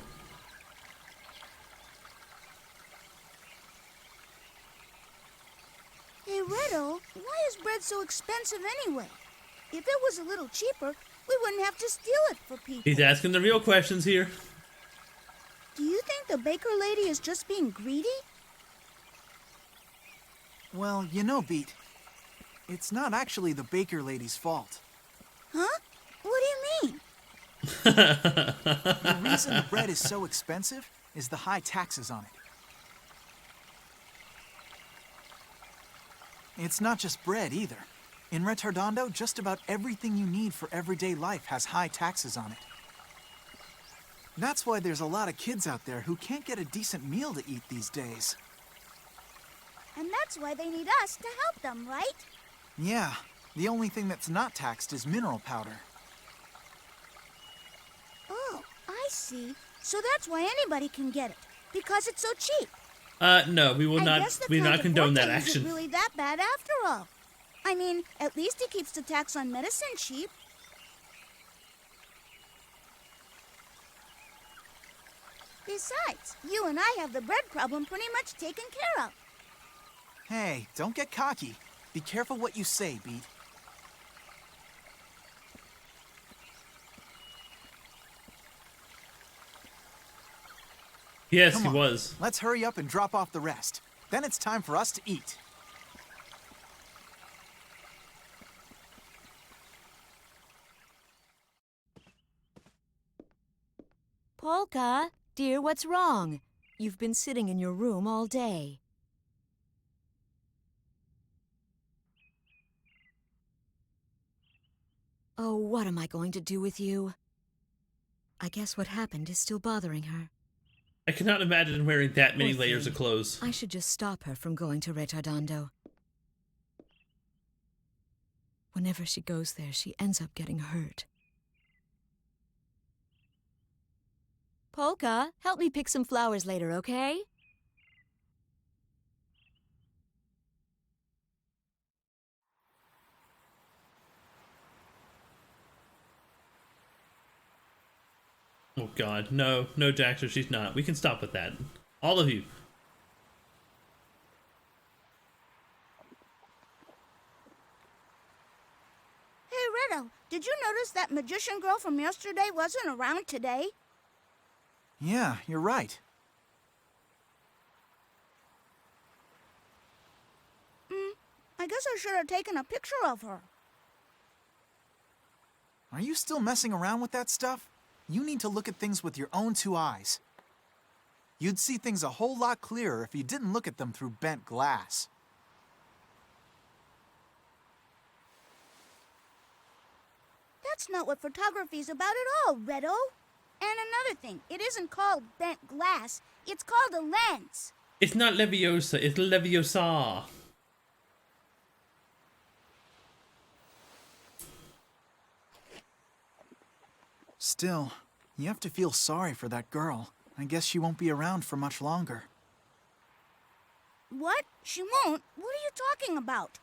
Hey, Riddle, why is bread so expensive anyway? If it was a little cheaper, we wouldn't have to steal it for people. He's asking the real questions here. Do you think the baker lady is just being greedy? Well, you know, Beat, it's not actually the baker lady's fault. Huh? What do you mean? The reason the bread is so expensive is the high taxes on it. It's not just bread either. In Retardondo, just about everything you need for everyday life has high taxes on it. That's why there's a lot of kids out there who can't get a decent meal to eat these days. And that's why they need us to help them, right? Yeah, the only thing that's not taxed is mineral powder. Oh, I see. So that's why anybody can get it, because it's so cheap. No, we will I not. guess the We not condone that Conte action. isn't really that bad after all. I mean, at least it keeps the tax on medicine cheap. Besides, you and I have the bread problem pretty much taken care of. Hey, don't get cocky. Be careful what you say, Beat. Yes, Come he on, was. let's hurry up and drop off the rest. Then it's time for us to eat. Polka, dear, what's wrong? You've been sitting in your room all day. Oh, what am I going to do with you? I guess what happened is still bothering her. I cannot imagine wearing that many Poor layers thing. of clothes. I should just stop her from going to Retardando. Whenever she goes there, she ends up getting hurt. Polka, help me pick some flowers later, okay? Oh God, no, no, Jackson, she's not. We can stop with that. All of you. Hey, Riddle, did you notice that magician girl from yesterday wasn't around today? Yeah, you're right. I guess I should have taken a picture of her. Are you still messing around with that stuff? You need to look at things with your own two eyes. You'd see things a whole lot clearer if you didn't look at them through bent glass. That's not what photography's about at all, Riddle. And another thing, it isn't called bent glass. It's called a lens. It's not Leviosa, it's Leviosa. Still, you have to feel sorry for that girl. I guess she won't be around for much longer. What? She won't? What are you talking about?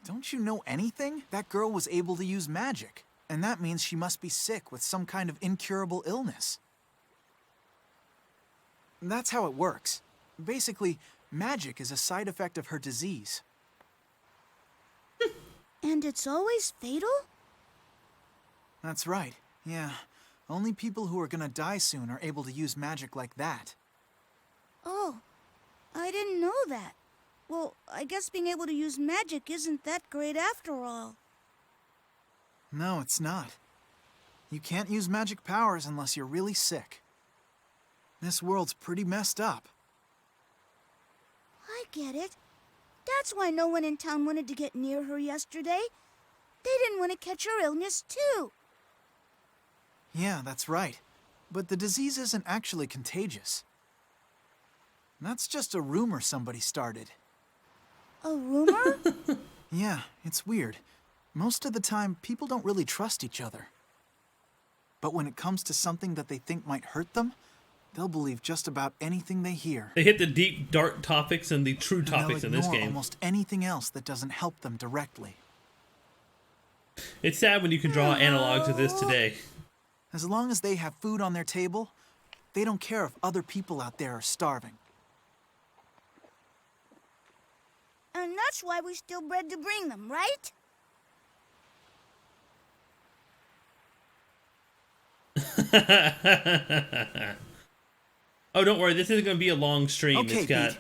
Don't you know anything? That girl was able to use magic, and that means she must be sick with some kind of incurable illness. That's how it works. Basically, magic is a side effect of her disease. And it's always fatal? That's right, yeah. Only people who are gonna die soon are able to use magic like that. Oh, I didn't know that. Well, I guess being able to use magic isn't that great after all. No, it's not. You can't use magic powers unless you're really sick. This world's pretty messed up. I get it. That's why no one in town wanted to get near her yesterday. They didn't want to catch her illness, too. Yeah, that's right. But the disease isn't actually contagious. That's just a rumor somebody started. A rumor? Yeah, it's weird. Most of the time, people don't really trust each other. But when it comes to something that they think might hurt them, they'll believe just about anything they hear. They hit the deep, dark topics and the true topics in this They'll game. ignore almost anything else that doesn't help them directly. It's sad when you can draw analogs of this today. As long as they have food on their table, they don't care if other people out there are starving. And that's why we steal bread to bring them, right? Oh, don't worry. This isn't going to be a long stream. Okay, It's got... Pete.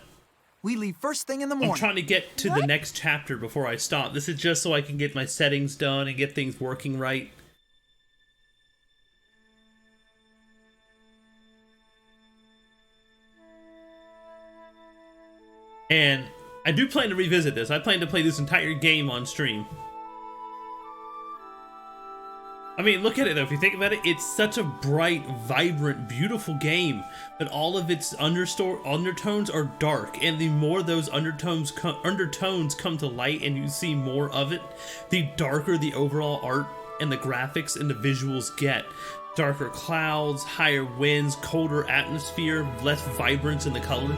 We leave first thing in the morning. I'm trying to get to the next chapter before I stop. This is just so I can get my settings done and get things working right. And I do plan to revisit this. I plan to play this entire game on stream. I mean, look at it though. If you think about it, it's such a bright, vibrant, beautiful game, but all of its undertones are dark. And the more those undertones come to light and you see more of it, the darker the overall art and the graphics and the visuals get. Darker clouds, higher winds, colder atmosphere, less vibrance in the color.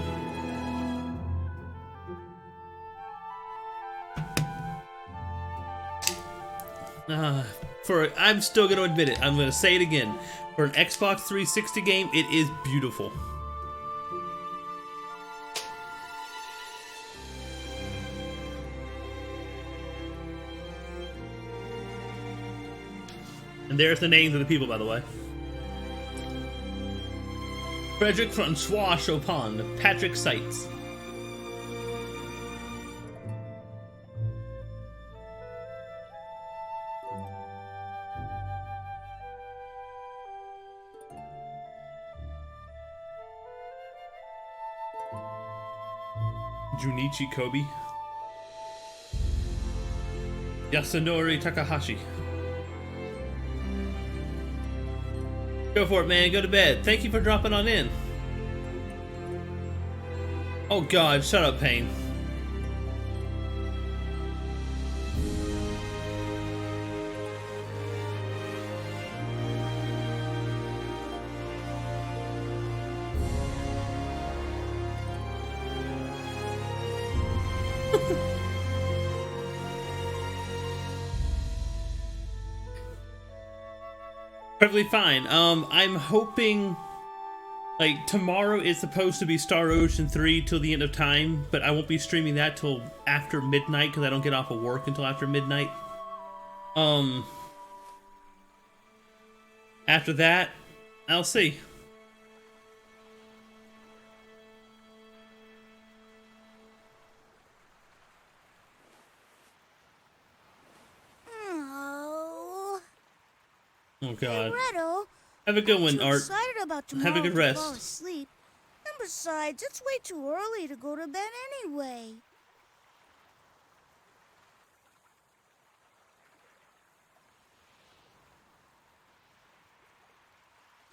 I'm still going to admit it. I'm going to say it again. For an Xbox 360 game, it is beautiful. And there's the names of the people, by the way. Frederick Francois Chopin, Patrick Seitz. Junichi Kobe. Yasunori Takahashi. Go for it, man. Go to bed. Thank you for dropping on in. Oh god, shut up, Pain. Perfectly fine. I'm hoping, like, tomorrow is supposed to be Star Ocean 3 till the end of time, but I won't be streaming that till after midnight because I don't get off of work until after midnight. After that, I'll see. Oh god. Hey, Redo, Have a good one, I'm too Art. excited about tomorrow Have a good to rest. fall asleep. And besides, it's way too early to go to bed anyway.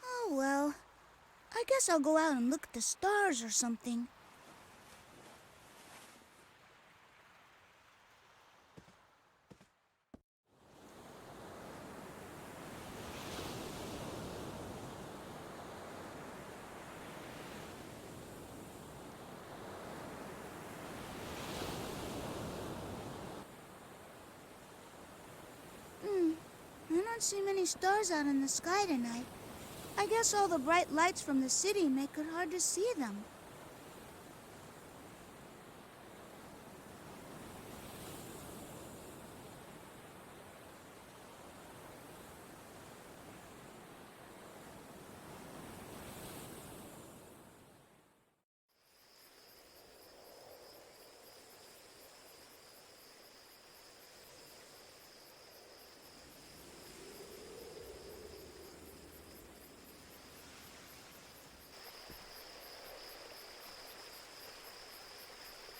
Oh well, I guess I'll go out and look at the stars or something. I don't see many stars out in the sky tonight. I guess all the bright lights from the city make it hard to see them.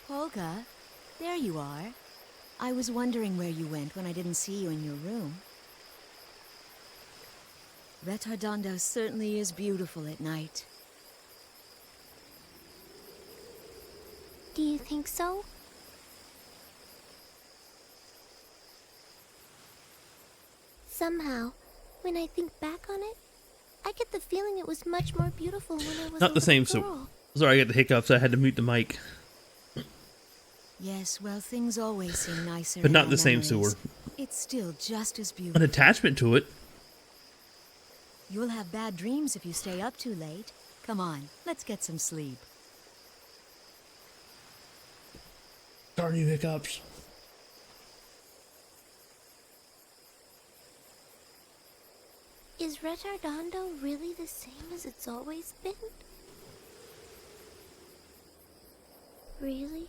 Olga, there you are. I was wondering where you went when I didn't see you in your room. Retardando certainly is beautiful at night. Do you think so? Somehow, when I think back on it, I get the feeling it was much more beautiful when I was Not a the same, little so girl. sorry I got the hiccups. I had to mute the mic. Yes, well, things always seem nicer. But in not our the same memories. sewer. It's still just as An beautiful. attachment to it. You'll have bad dreams if you stay up too late. Come on, let's get some sleep. Darn you, hiccups. Is Retardando really the same as it's always been? Really?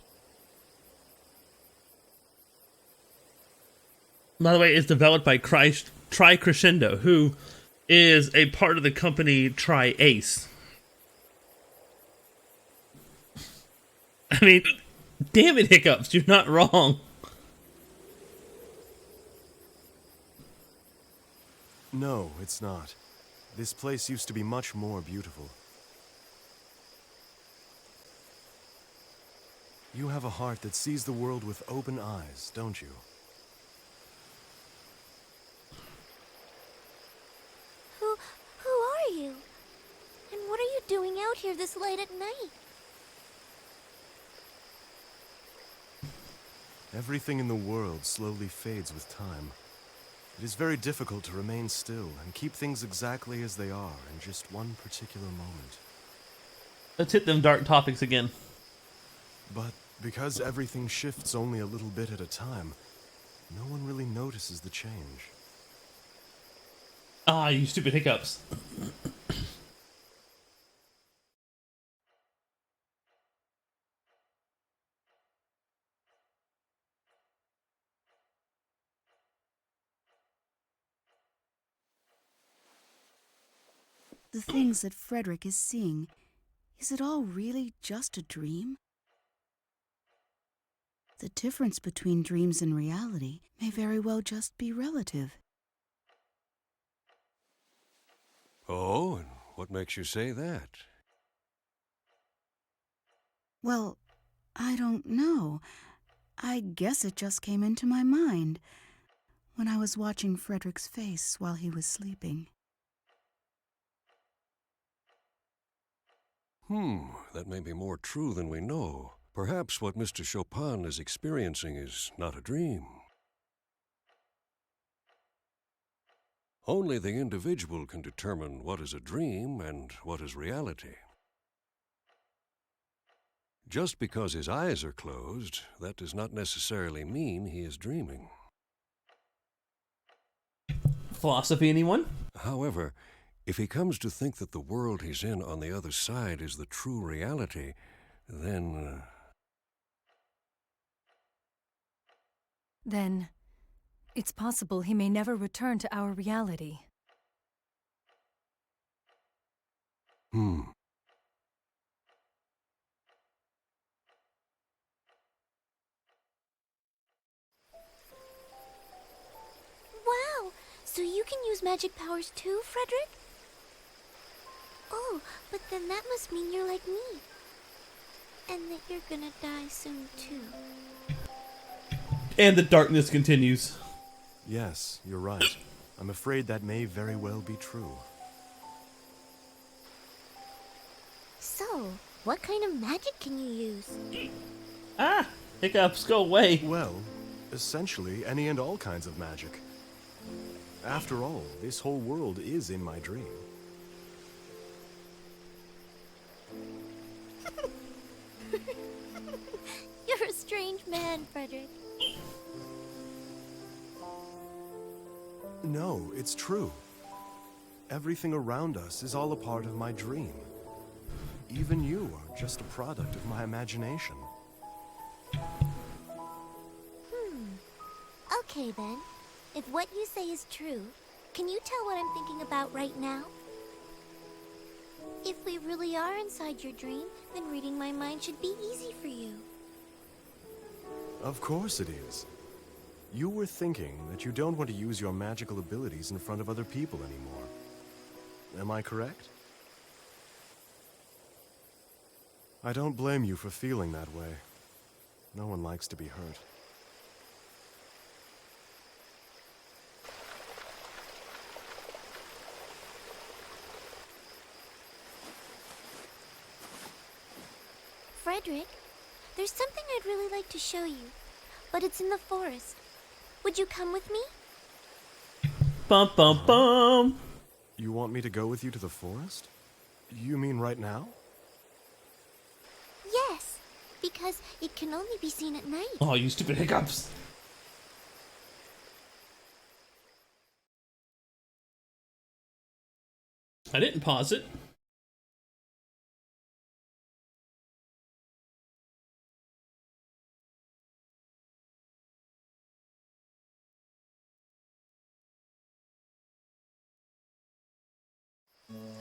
By the way, it's developed by Tri Crescendo, who is a part of the company Tri Ace. I mean, damn it, hiccups, you're not wrong. No, it's not. This place used to be much more beautiful. You have a heart that sees the world with open eyes, don't you? Who are you? And what are you doing out here this late at night? Everything in the world slowly fades with time. It is very difficult to remain still and keep things exactly as they are in just one particular moment. Let's hit them dark topics again. But because everything shifts only a little bit at a time, no one really notices the change. Ah, you stupid hiccups. The things that Frederick is seeing, is it all really just a dream? The difference between dreams and reality may very well just be relative. Oh, and what makes you say that? Well, I don't know. I guess it just came into my mind when I was watching Frederick's face while he was sleeping. That may be more true than we know. Perhaps what Mr. Chopin is experiencing is not a dream. Only the individual can determine what is a dream and what is reality. Just because his eyes are closed, that does not necessarily mean he is dreaming. Philosophy, anyone? However, if he comes to think that the world he's in on the other side is the true reality, then... Then, it's possible he may never return to our reality. Wow! So you can use magic powers too, Frederick? Oh, but then that must mean you're like me. And that you're gonna die soon too. And the darkness continues. Yes, you're right. I'm afraid that may very well be true. So, what kind of magic can you use? Ah! Hiccups, go away. Well, essentially any and all kinds of magic. After all, this whole world is in my dream. You're a strange man, Frederick. No, it's true. Everything around us is all a part of my dream. Even you are just a product of my imagination. Okay then. If what you say is true, can you tell what I'm thinking about right now? If we really are inside your dream, then reading my mind should be easy for you. Of course it is. You were thinking that you don't want to use your magical abilities in front of other people anymore. Am I correct? I don't blame you for feeling that way. No one likes to be hurt. Frederick, there's something I'd really like to show you, but it's in the forest. Would you come with me? Bum bum bum. You want me to go with you to the forest? You mean right now? Yes, because it can only be seen at night. Oh, you stupid hiccups. I didn't pause it.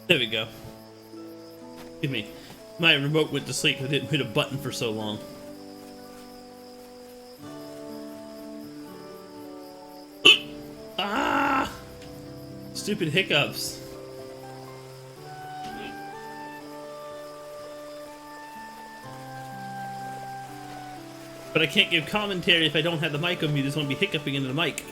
There we go. Give me. My remote went to sleep. I didn't hit a button for so long. Ah! Stupid hiccups. But I can't give commentary if I don't have the mic on mute. It's going to be hiccuping into the mic.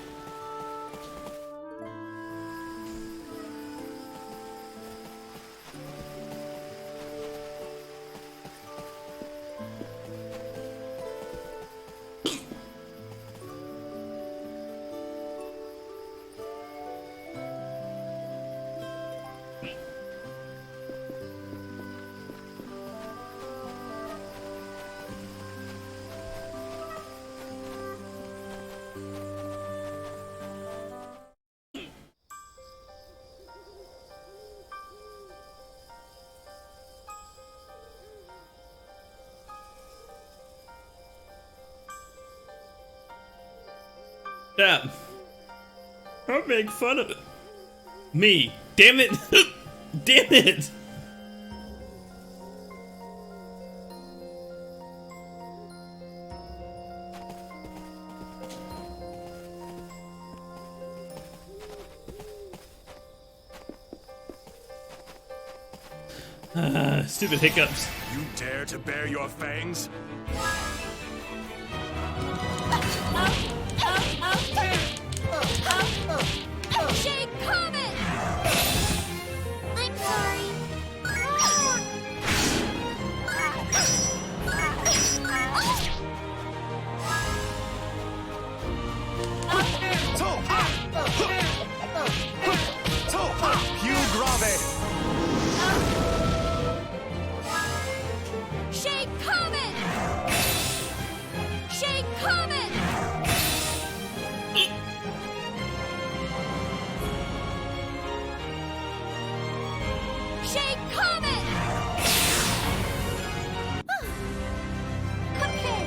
Yeah. Don't make fun of it. Me. Damn it. Damn it! Stupid hiccups. You dare to bare your fangs? Shake Comet! I'm sorry. Pew grave! Shake Comet! Shake Comet! Shake Comet! Okay.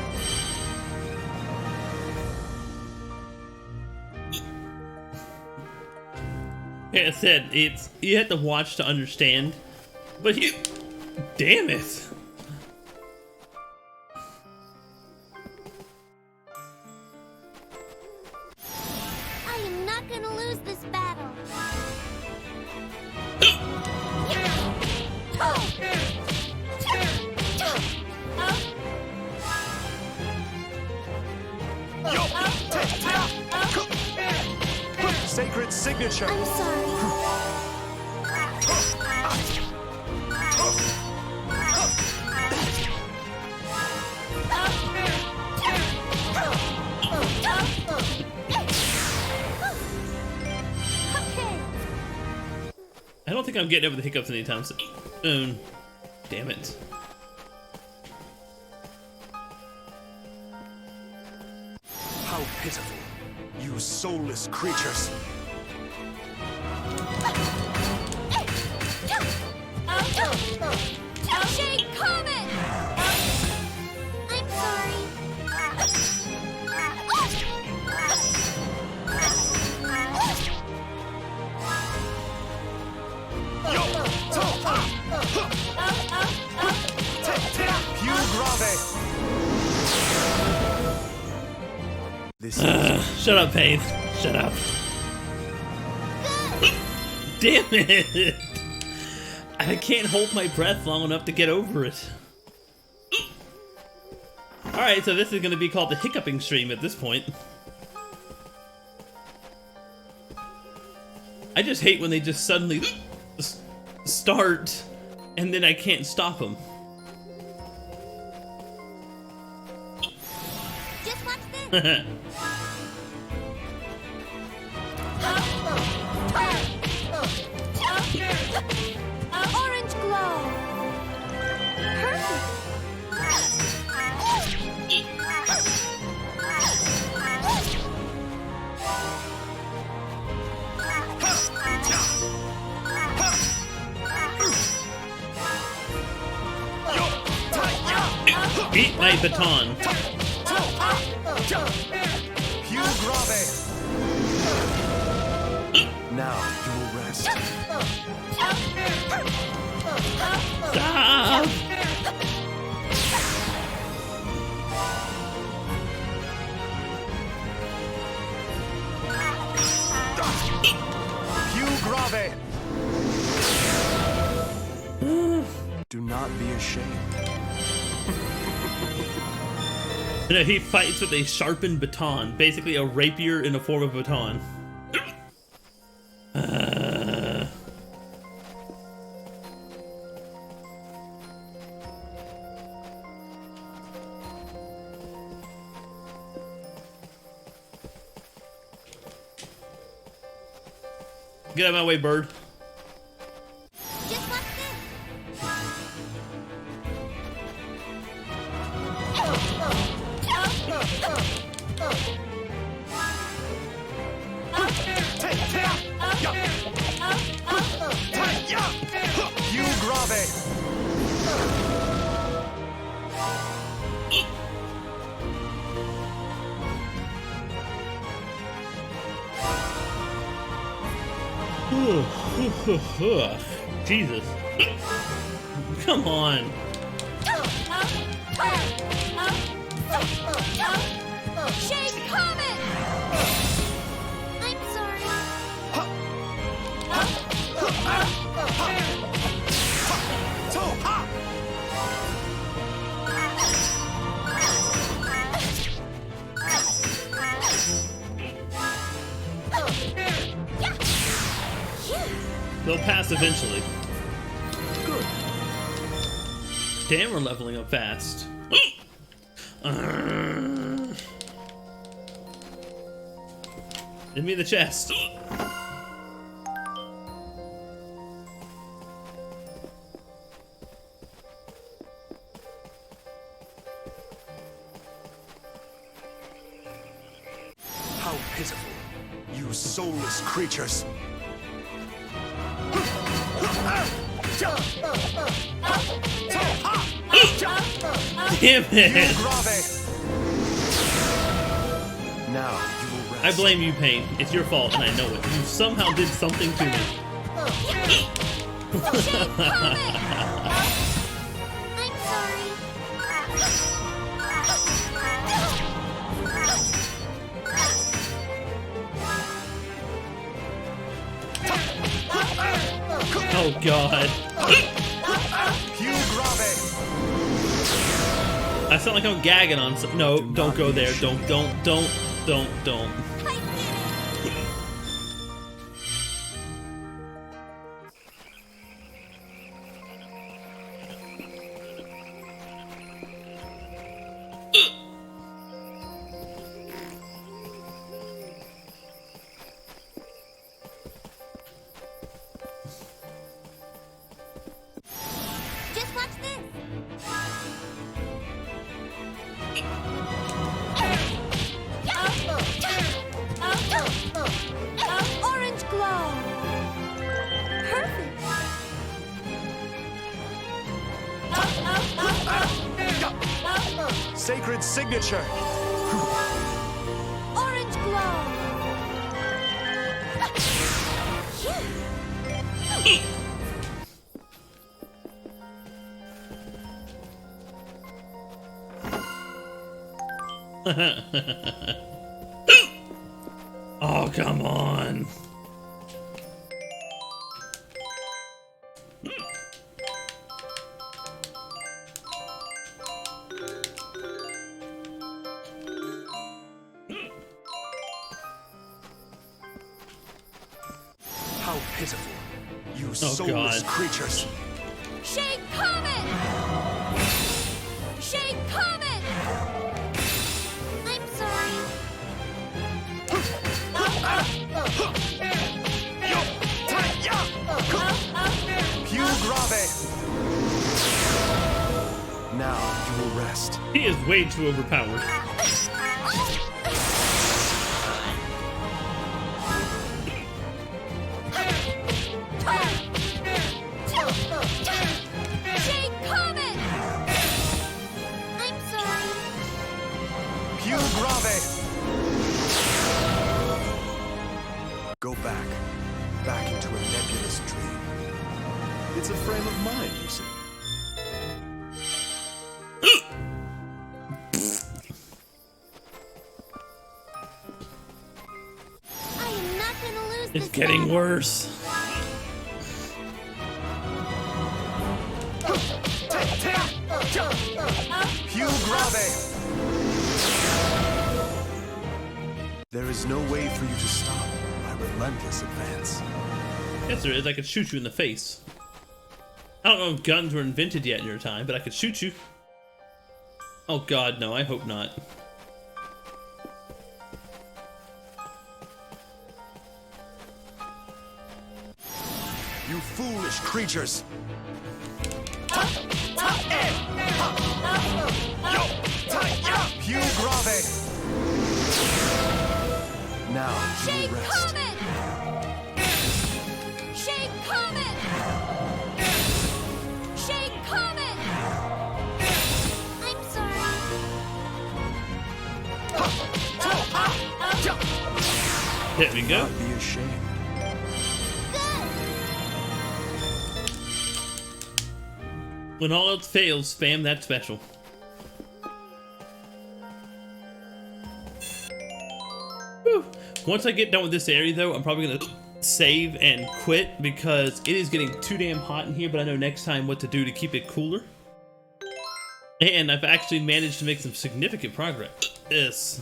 Like I said, it's you have to watch to understand. But you, damn it! I am not gonna lose this battle. Sacred signature! I'm sorry. I don't think I'm getting over the hiccups anytime soon. Damn it. How pitiful, you soulless creatures! Shake Comet! I'm sorry. Pew grave! This Shut up, Pain. Shut up. Damn it! I can't hold my breath long enough to get over it. Alright, so this is gonna be called the hiccuping stream at this point. I just hate when they just suddenly start and then I can't stop them. Just watch this. Orange glow. Perfect. Beat my baton. Pew grave! Now you will rest. Stop! Pew grave! Do not be ashamed. You know, he fights with a sharpened baton, basically a rapier in the form of a baton. Get out of my way, bird. Just watch Pew grave! Jesus. Come on. Shade Comet! I'm sorry. They'll pass eventually. Good. Damn, we're leveling up fast. Give me the chest. How pitiful, you soulless creatures. Damn it! Now you will rest. I blame you, Pain. It's your fault, and I know it. You somehow did something to me. I'm sorry. Oh God. I sound like I'm gagging on some. No, don't go there. Don't. Just watch this. Orange glow. Perfect. Sacred signature. Orange glow. Oh, come on. How pitiful, you soulless God. creatures. Shade Comet! Shade Comet! I'm sorry. Pew grave. Now you will rest. He is way too overpowered. Shade Comet! I'm sorry. Pew grave. Go back. Back into a nebulous dream. It's a frame of mind, you see. I am not gonna lose It's this getting battle. worse. Pew grave. There is no way for you to stop my relentless advance. Yes, there is. I could shoot you in the face. I don't know if guns were invented yet in your time, but I could shoot you. Oh God, no, I hope not. You foolish creatures! Pew grave! Now you Shade will rest. Comet! Shade Comet! Shade Comet! I'm sorry. There we go. Not be ashamed. Good! When all else fails, spam that special. Whew. Once I get done with this area, though, I'm probably gonna save and quit because it is getting too damn hot in here, but I know next time what to do to keep it cooler. And I've actually managed to make some significant progress. Yes.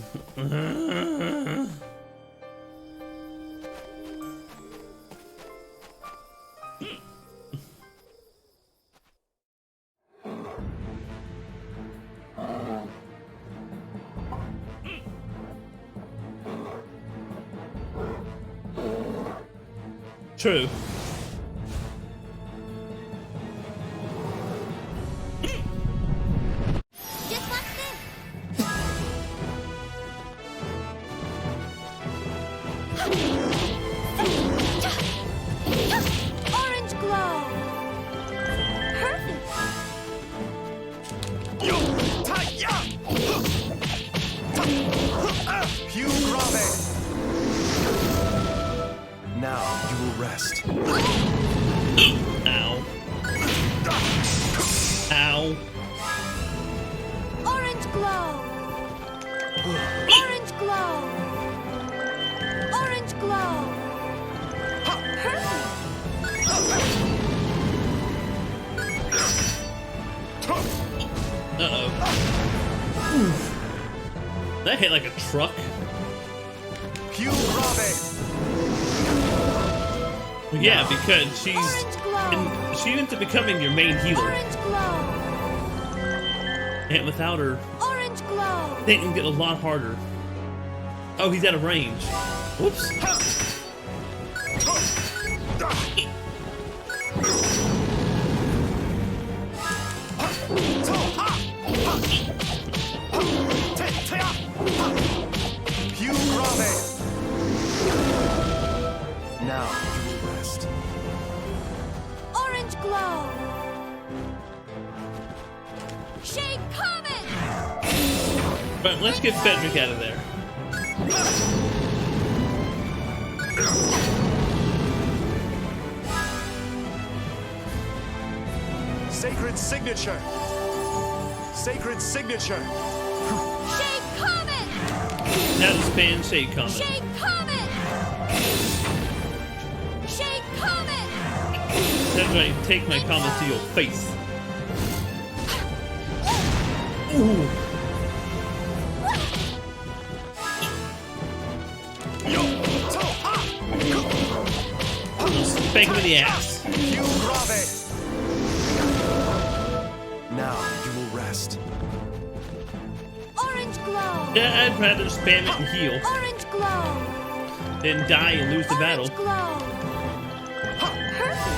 True. Just watch this. Orange glow. Perfect. Pew grave. Now you will rest. Ow. Ow. Orange glow. Orange glow. Orange glow. Perfect. Uh-oh. Oof. That hit like a truck. Pew grave. Yeah, because she ends up becoming your main healer. Orange glow. And without her, Orange glow. things can get a lot harder. Oh, he's out of range. Whoops. Pew grave. Now you will rest. Orange glow. Shade Comet. But let's get Frederick out of there. Sacred signature. Sacred signature. Shade Comet. Now the span Shade Comet. Shade Comet. Shade Comet. That's right, take my comments to your face. Ooh. Spank him in the ass. Pew grave. Now you will rest. Orange glow. Yeah, I'd rather spam it and heal Orange glow. than die and lose the battle. Orange glow. Perfect.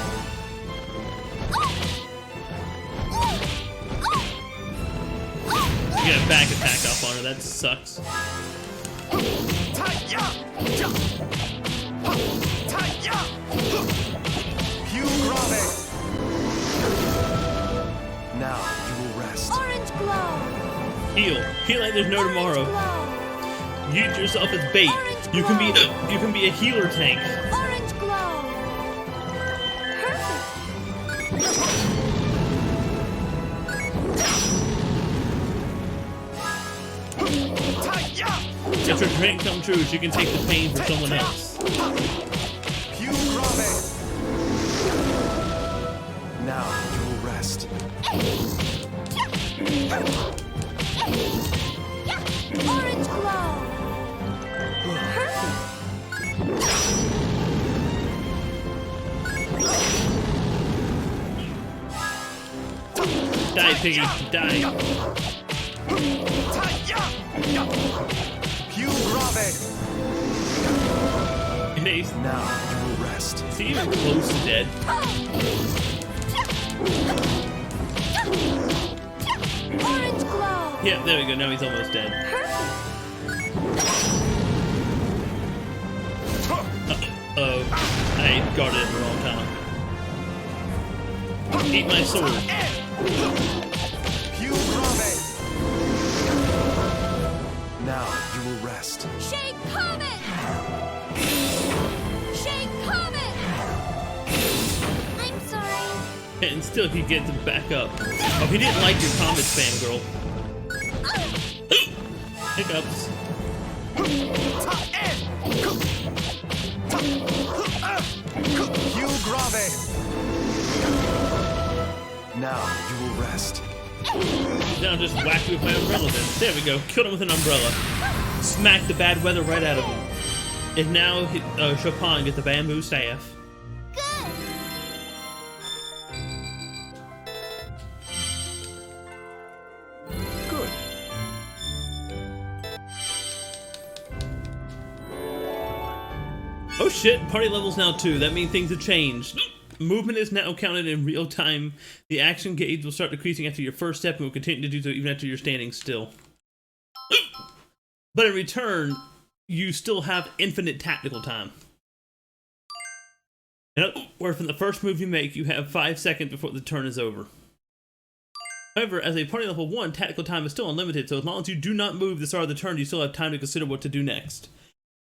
You got a back attack up on her, that sucks. Pew grave. Now you will rest. Orange glow. Heal. Heal like there's no tomorrow. Glow. Use yourself as bait. You can be a healer tank. Orange glow. Perfect. If her dream come true, she can take the pain for someone else. Pew grave. Now you will rest. Orange glow. Perfect. Die, piggy, die. Pew grave. Nice. Now you will rest. Is he even close to dead? Orange glow. Yeah, there we go. Now he's almost dead. Uh-oh. I guarded it the wrong time. Eat my sword. Pew grave. Now you will rest. Shade Comet. Shade Comet. I'm sorry. And still he gets him back up. Oh, he didn't like your comments, fangirl. Hiccups. Hugh Grave! Now you will rest. Now just whack you with my umbrella then. There we go. Killed him with an umbrella. Smack the bad weather right out of him. And now Chopin gets the bamboo staff. Good. Oh shit, party level's now 2. That means things have changed. Movement is now counted in real time. The action gauge will start decreasing after your first step and will continue to do so even after you're standing still. But in return, you still have infinite tactical time. Where from the first move you make, you have 5 seconds before the turn is over. However, as a party level 1, tactical time is still unlimited, so as long as you do not move the start of the turn, you still have time to consider what to do next.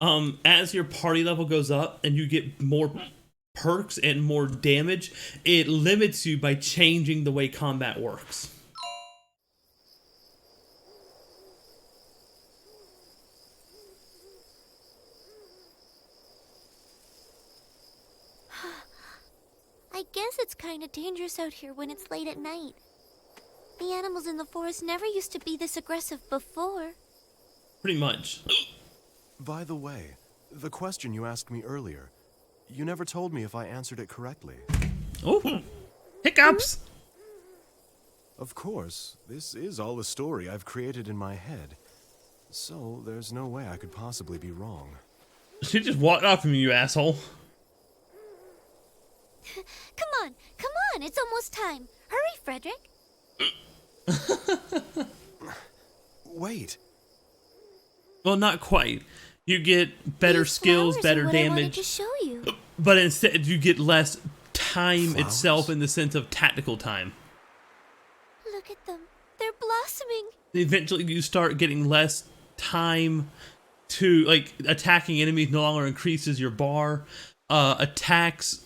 As your party level goes up and you get more perks and more damage, it limits you by changing the way combat works. I guess it's kind of dangerous out here when it's late at night. The animals in the forest never used to be this aggressive before. Pretty much. By the way, the question you asked me earlier, you never told me if I answered it correctly. Oh, hiccups! Of course, this is all a story I've created in my head. So there's no way I could possibly be wrong. She just walked off from you, asshole. Come on, it's almost time. Hurry, Frederick. Wait. Well, not quite. You get better These skills, flowers better are what I wanted damage, to show you. but instead you get less time Flowers? itself in the sense of tactical time. Look at them. They're blossoming. Eventually you start getting less time to, like, attacking enemies no longer increases your bar. Attacks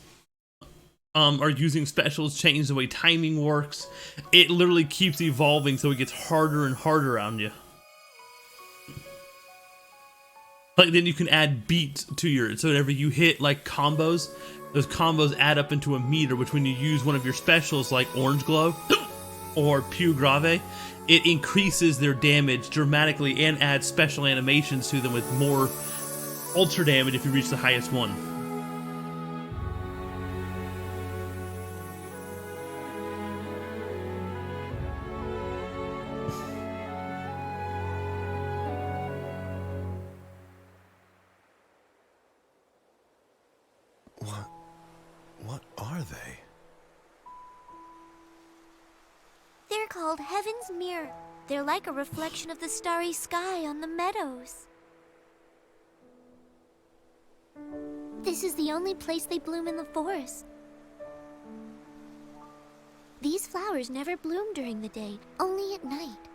or using specials change the way timing works. It literally keeps evolving, so it gets harder and harder on you. Like, then you can add beats to your, so whenever you hit like combos, those combos add up into a meter, which when you use one of your specials like Orange Glow or Pew Grave, it increases their damage dramatically and adds special animations to them with more ultra damage if you reach the highest one. What are they? They're called Heaven's Mirror. They're like a reflection of the starry sky on the meadows. This is the only place they bloom in the forest. These flowers never bloom during the day, only at night.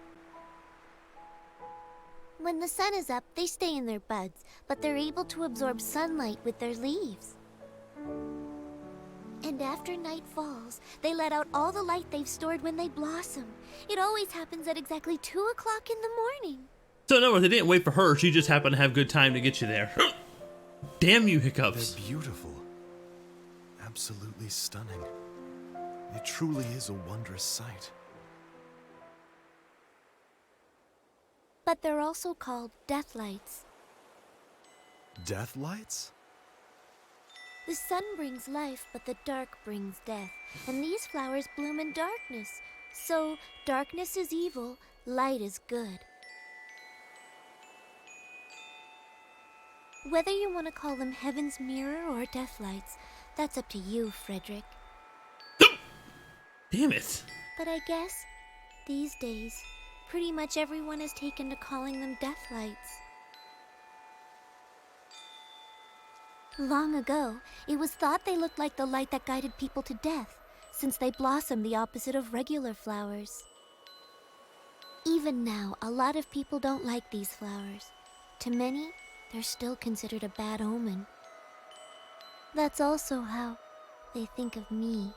When the sun is up, they stay in their buds, but they're able to absorb sunlight with their leaves. And after night falls, they let out all the light they've stored when they blossom. It always happens at exactly 2 o'clock in the morning. So in other words, they didn't wait for her, she just happened to have good time to get you there. Damn you, hiccups. They're beautiful. Absolutely stunning. It truly is a wondrous sight. But they're also called death lights. Death lights? The sun brings life, but the dark brings death. And these flowers bloom in darkness. So, darkness is evil, light is good. Whether you want to call them Heaven's Mirror or Death Lights, that's up to you, Frederick. Damn it. But I guess, these days, pretty much everyone has taken to calling them Death Lights. Long ago, it was thought they looked like the light that guided people to death, since they blossom the opposite of regular flowers. Even now, a lot of people don't like these flowers. To many, they're still considered a bad omen. That's also how they think of me.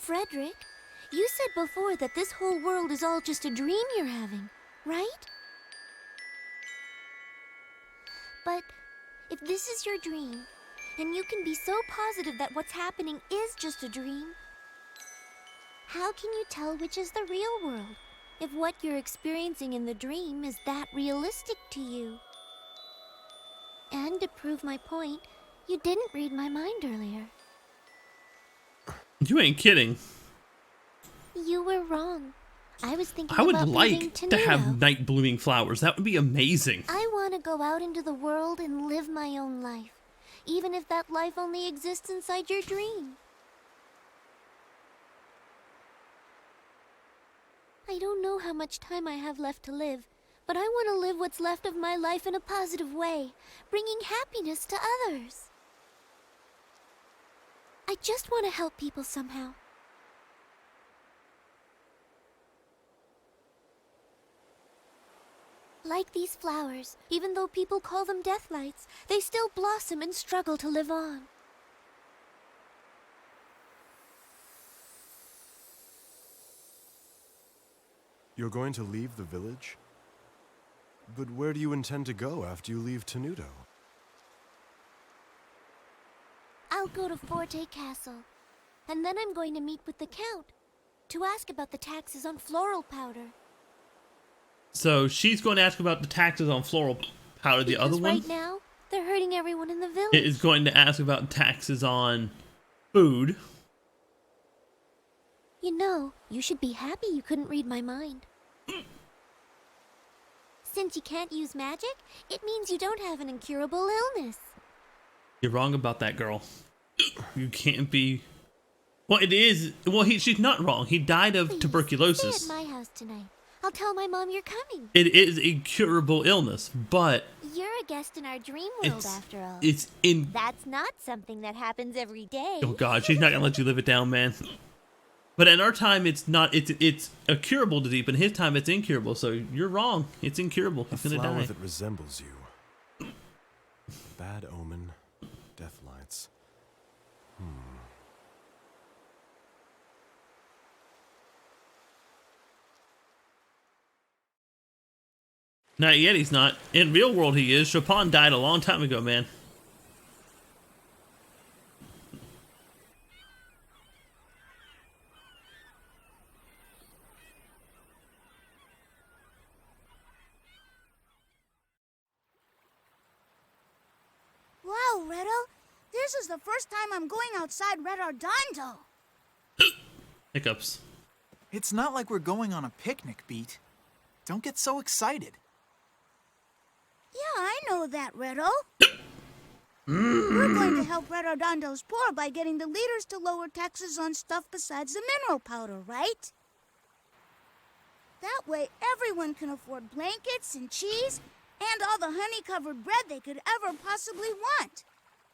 Frederick, you said before that this whole world is all just a dream you're having, right? But if this is your dream, and you can be so positive that what's happening is just a dream, how can you tell which is the real world if what you're experiencing in the dream is that realistic to you? And to prove my point, you didn't read my mind earlier. You ain't kidding. You were wrong. I was thinking I would about moving like to to have Nudo. night blooming flowers. That would be amazing. I want to go out into the world and live my own life, even if that life only exists inside your dream. I don't know how much time I have left to live, but I want to live what's left of my life in a positive way, bringing happiness to others. I just want to help people somehow. Like these flowers, even though people call them deathlights, they still blossom and struggle to live on. You're going to leave the village? But where do you intend to go after you leave Tenuto? I'll go to Forte Castle, and then I'm going to meet with the Count to ask about the taxes on floral powder. So she's going to ask about the taxes on floral powder. The other one Right now, they're hurting everyone in the village. is going to ask about taxes on food. You know, you should be happy you couldn't read my mind. Since you can't use magic, it means you don't have an incurable illness. You're wrong about that, girl. You can't be. Well, it is. Well, she's not wrong. He died of Please, tuberculosis. stay at my house tonight. I'll tell my mom you're coming. It is a curable illness, but You're a guest in our dream world, it's after all. it's in. That's not something that happens every day. Oh God, she's not gonna let you live it down, man. But in our time, it's not. It's a curable disease. But in his time, it's incurable. So you're wrong. It's incurable. He's gonna flower die. that resembles you. Bad omen. Deathlights. Not yet. He's not. In real world, he is. Chopin died a long time ago, man. Wow, Redo. This is the first time I'm going outside Red Ardondo. Hiccups. It's not like we're going on a picnic, Beat. Don't get so excited. Yeah, I know that, Redo. We're going to help Red Ardondo's poor by getting the leaders to lower taxes on stuff besides the mineral powder, right? That way everyone can afford blankets and cheese and all the honey-covered bread they could ever possibly want.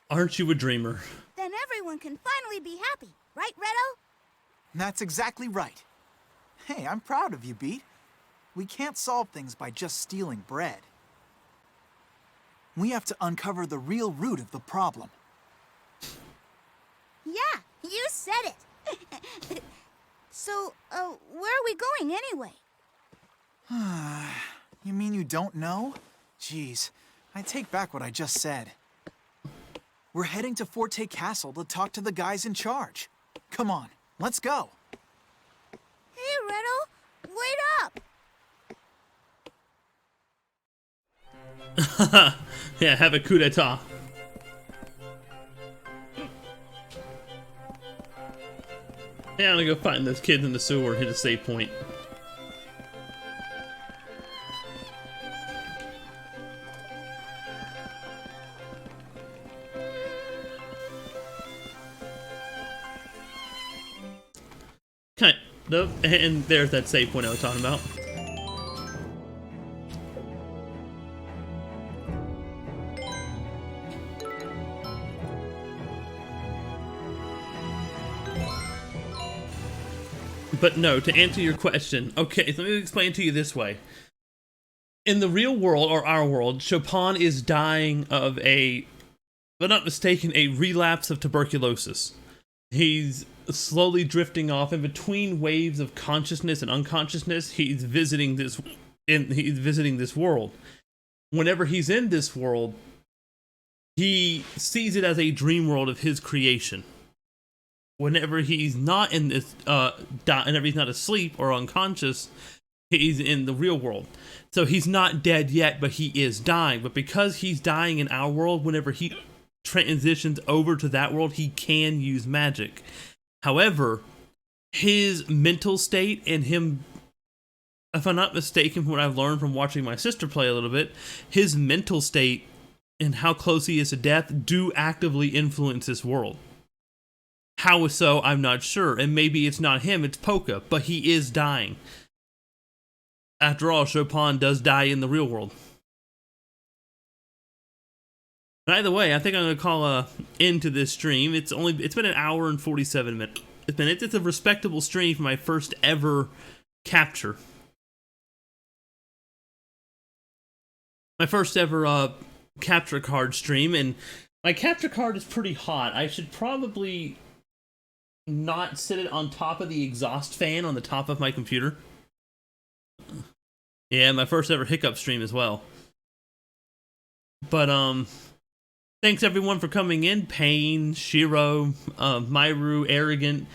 Aren't you a dreamer? Then everyone can finally be happy, right, Redo? That's exactly right. Hey, I'm proud of you, Beat. We can't solve things by just stealing bread. We have to uncover the real root of the problem. Yeah, you said it. So, where are we going anyway? You mean you don't know? Jeez, I take back what I just said. We're heading to Forte Castle to talk to the guys in charge. Come on, let's go. Hey, Redo, wait up! Yeah, have a coup d'etat. Yeah, I'm gonna go find those kids in the sewer and hit a save point. Kind of, and there's that save point I was talking about. But no, to answer your question, okay, so let me explain it to you this way. In the real world, or our world, Chopin is dying of a, if I'm not mistaken, a relapse of tuberculosis. He's slowly drifting off in between waves of consciousness and unconsciousness. He's visiting this world. Whenever he's in this world, he sees it as a dream world of his creation. Whenever he's not in this, whenever he's not asleep or unconscious, he's in the real world. So he's not dead yet, but he is dying. But because he's dying in our world, whenever he transitions over to that world, he can use magic. However, his mental state and him, if I'm not mistaken from what I've learned from watching my sister play a little bit, his mental state and how close he is to death do actively influence this world. How so, I'm not sure. And maybe it's not him, it's Polka, but he is dying. After all, Chopin does die in the real world. By the way, I think I'm going to call a end to this stream. It's been an hour and 47 minutes. It's a respectable stream for my first ever capture. My first ever capture card stream, and my capture card is pretty hot. I should probably not sit it on top of the exhaust fan on the top of my computer. Yeah, my first ever hiccup stream as well. But thanks everyone for coming in. Payne, Shiro, Myru, Arrogant,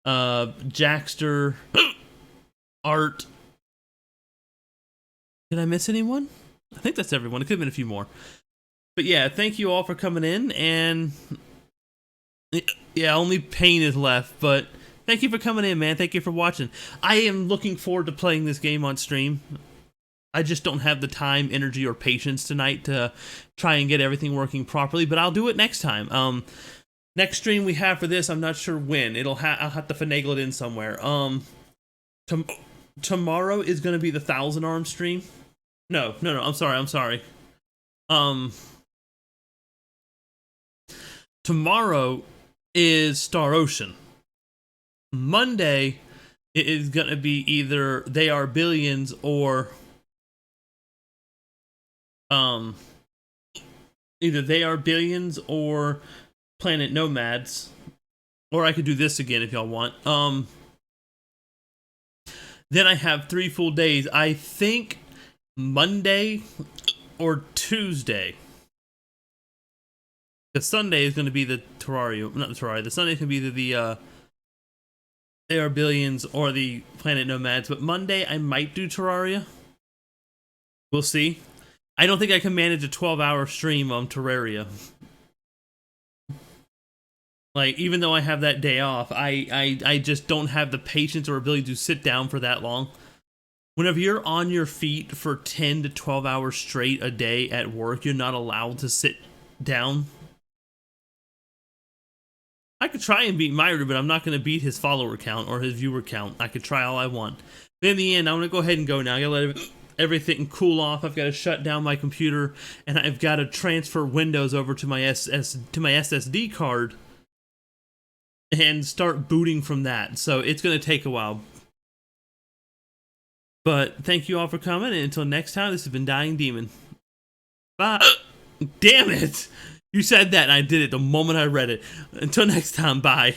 Jackster, Art. Did I miss anyone? I think that's everyone. It could have been a few more. But yeah, thank you all for coming in, and yeah, only Payne is left, but thank you for coming in, man. Thank you for watching. I am looking forward to playing this game on stream. I just don't have the time, energy, or patience tonight to try and get everything working properly, but I'll do it next time. Next stream we have for this, I'm not sure when. I'll have to finagle it in somewhere. Tomorrow is going to be the 1,000 Arm stream. No, I'm sorry. Tomorrow is Star Ocean. Monday it is going to be either They Are Billions or either They Are Billions or Planet Nomads. Or I could do this again if y'all want. Then I have 3 full days. I think Monday or Tuesday. Because Sunday is going to be the Terraria, not the Terraria. The Sunday is going to be the They Are Billions or the Planet Nomads. But Monday I might do Terraria. We'll see. I don't think I can manage a 12-hour stream on Terraria. Like, even though I have that day off, I just don't have the patience or ability to sit down for that long. Whenever you're on your feet for 10 to 12 hours straight a day at work, you're not allowed to sit down. I could try and beat Myra, but I'm not going to beat his follower count or his viewer count. I could try all I want. But in the end, I'm going to go ahead and go now. I got to let everything cool off. I've got to shut down my computer, and I've got to transfer Windows over to my SSD card and start booting from that. So it's going to take a while. But thank you all for coming, and until next time, this has been Dying Demon. Bye. Damn it! You said that, and I did it the moment I read it. Until next time, bye.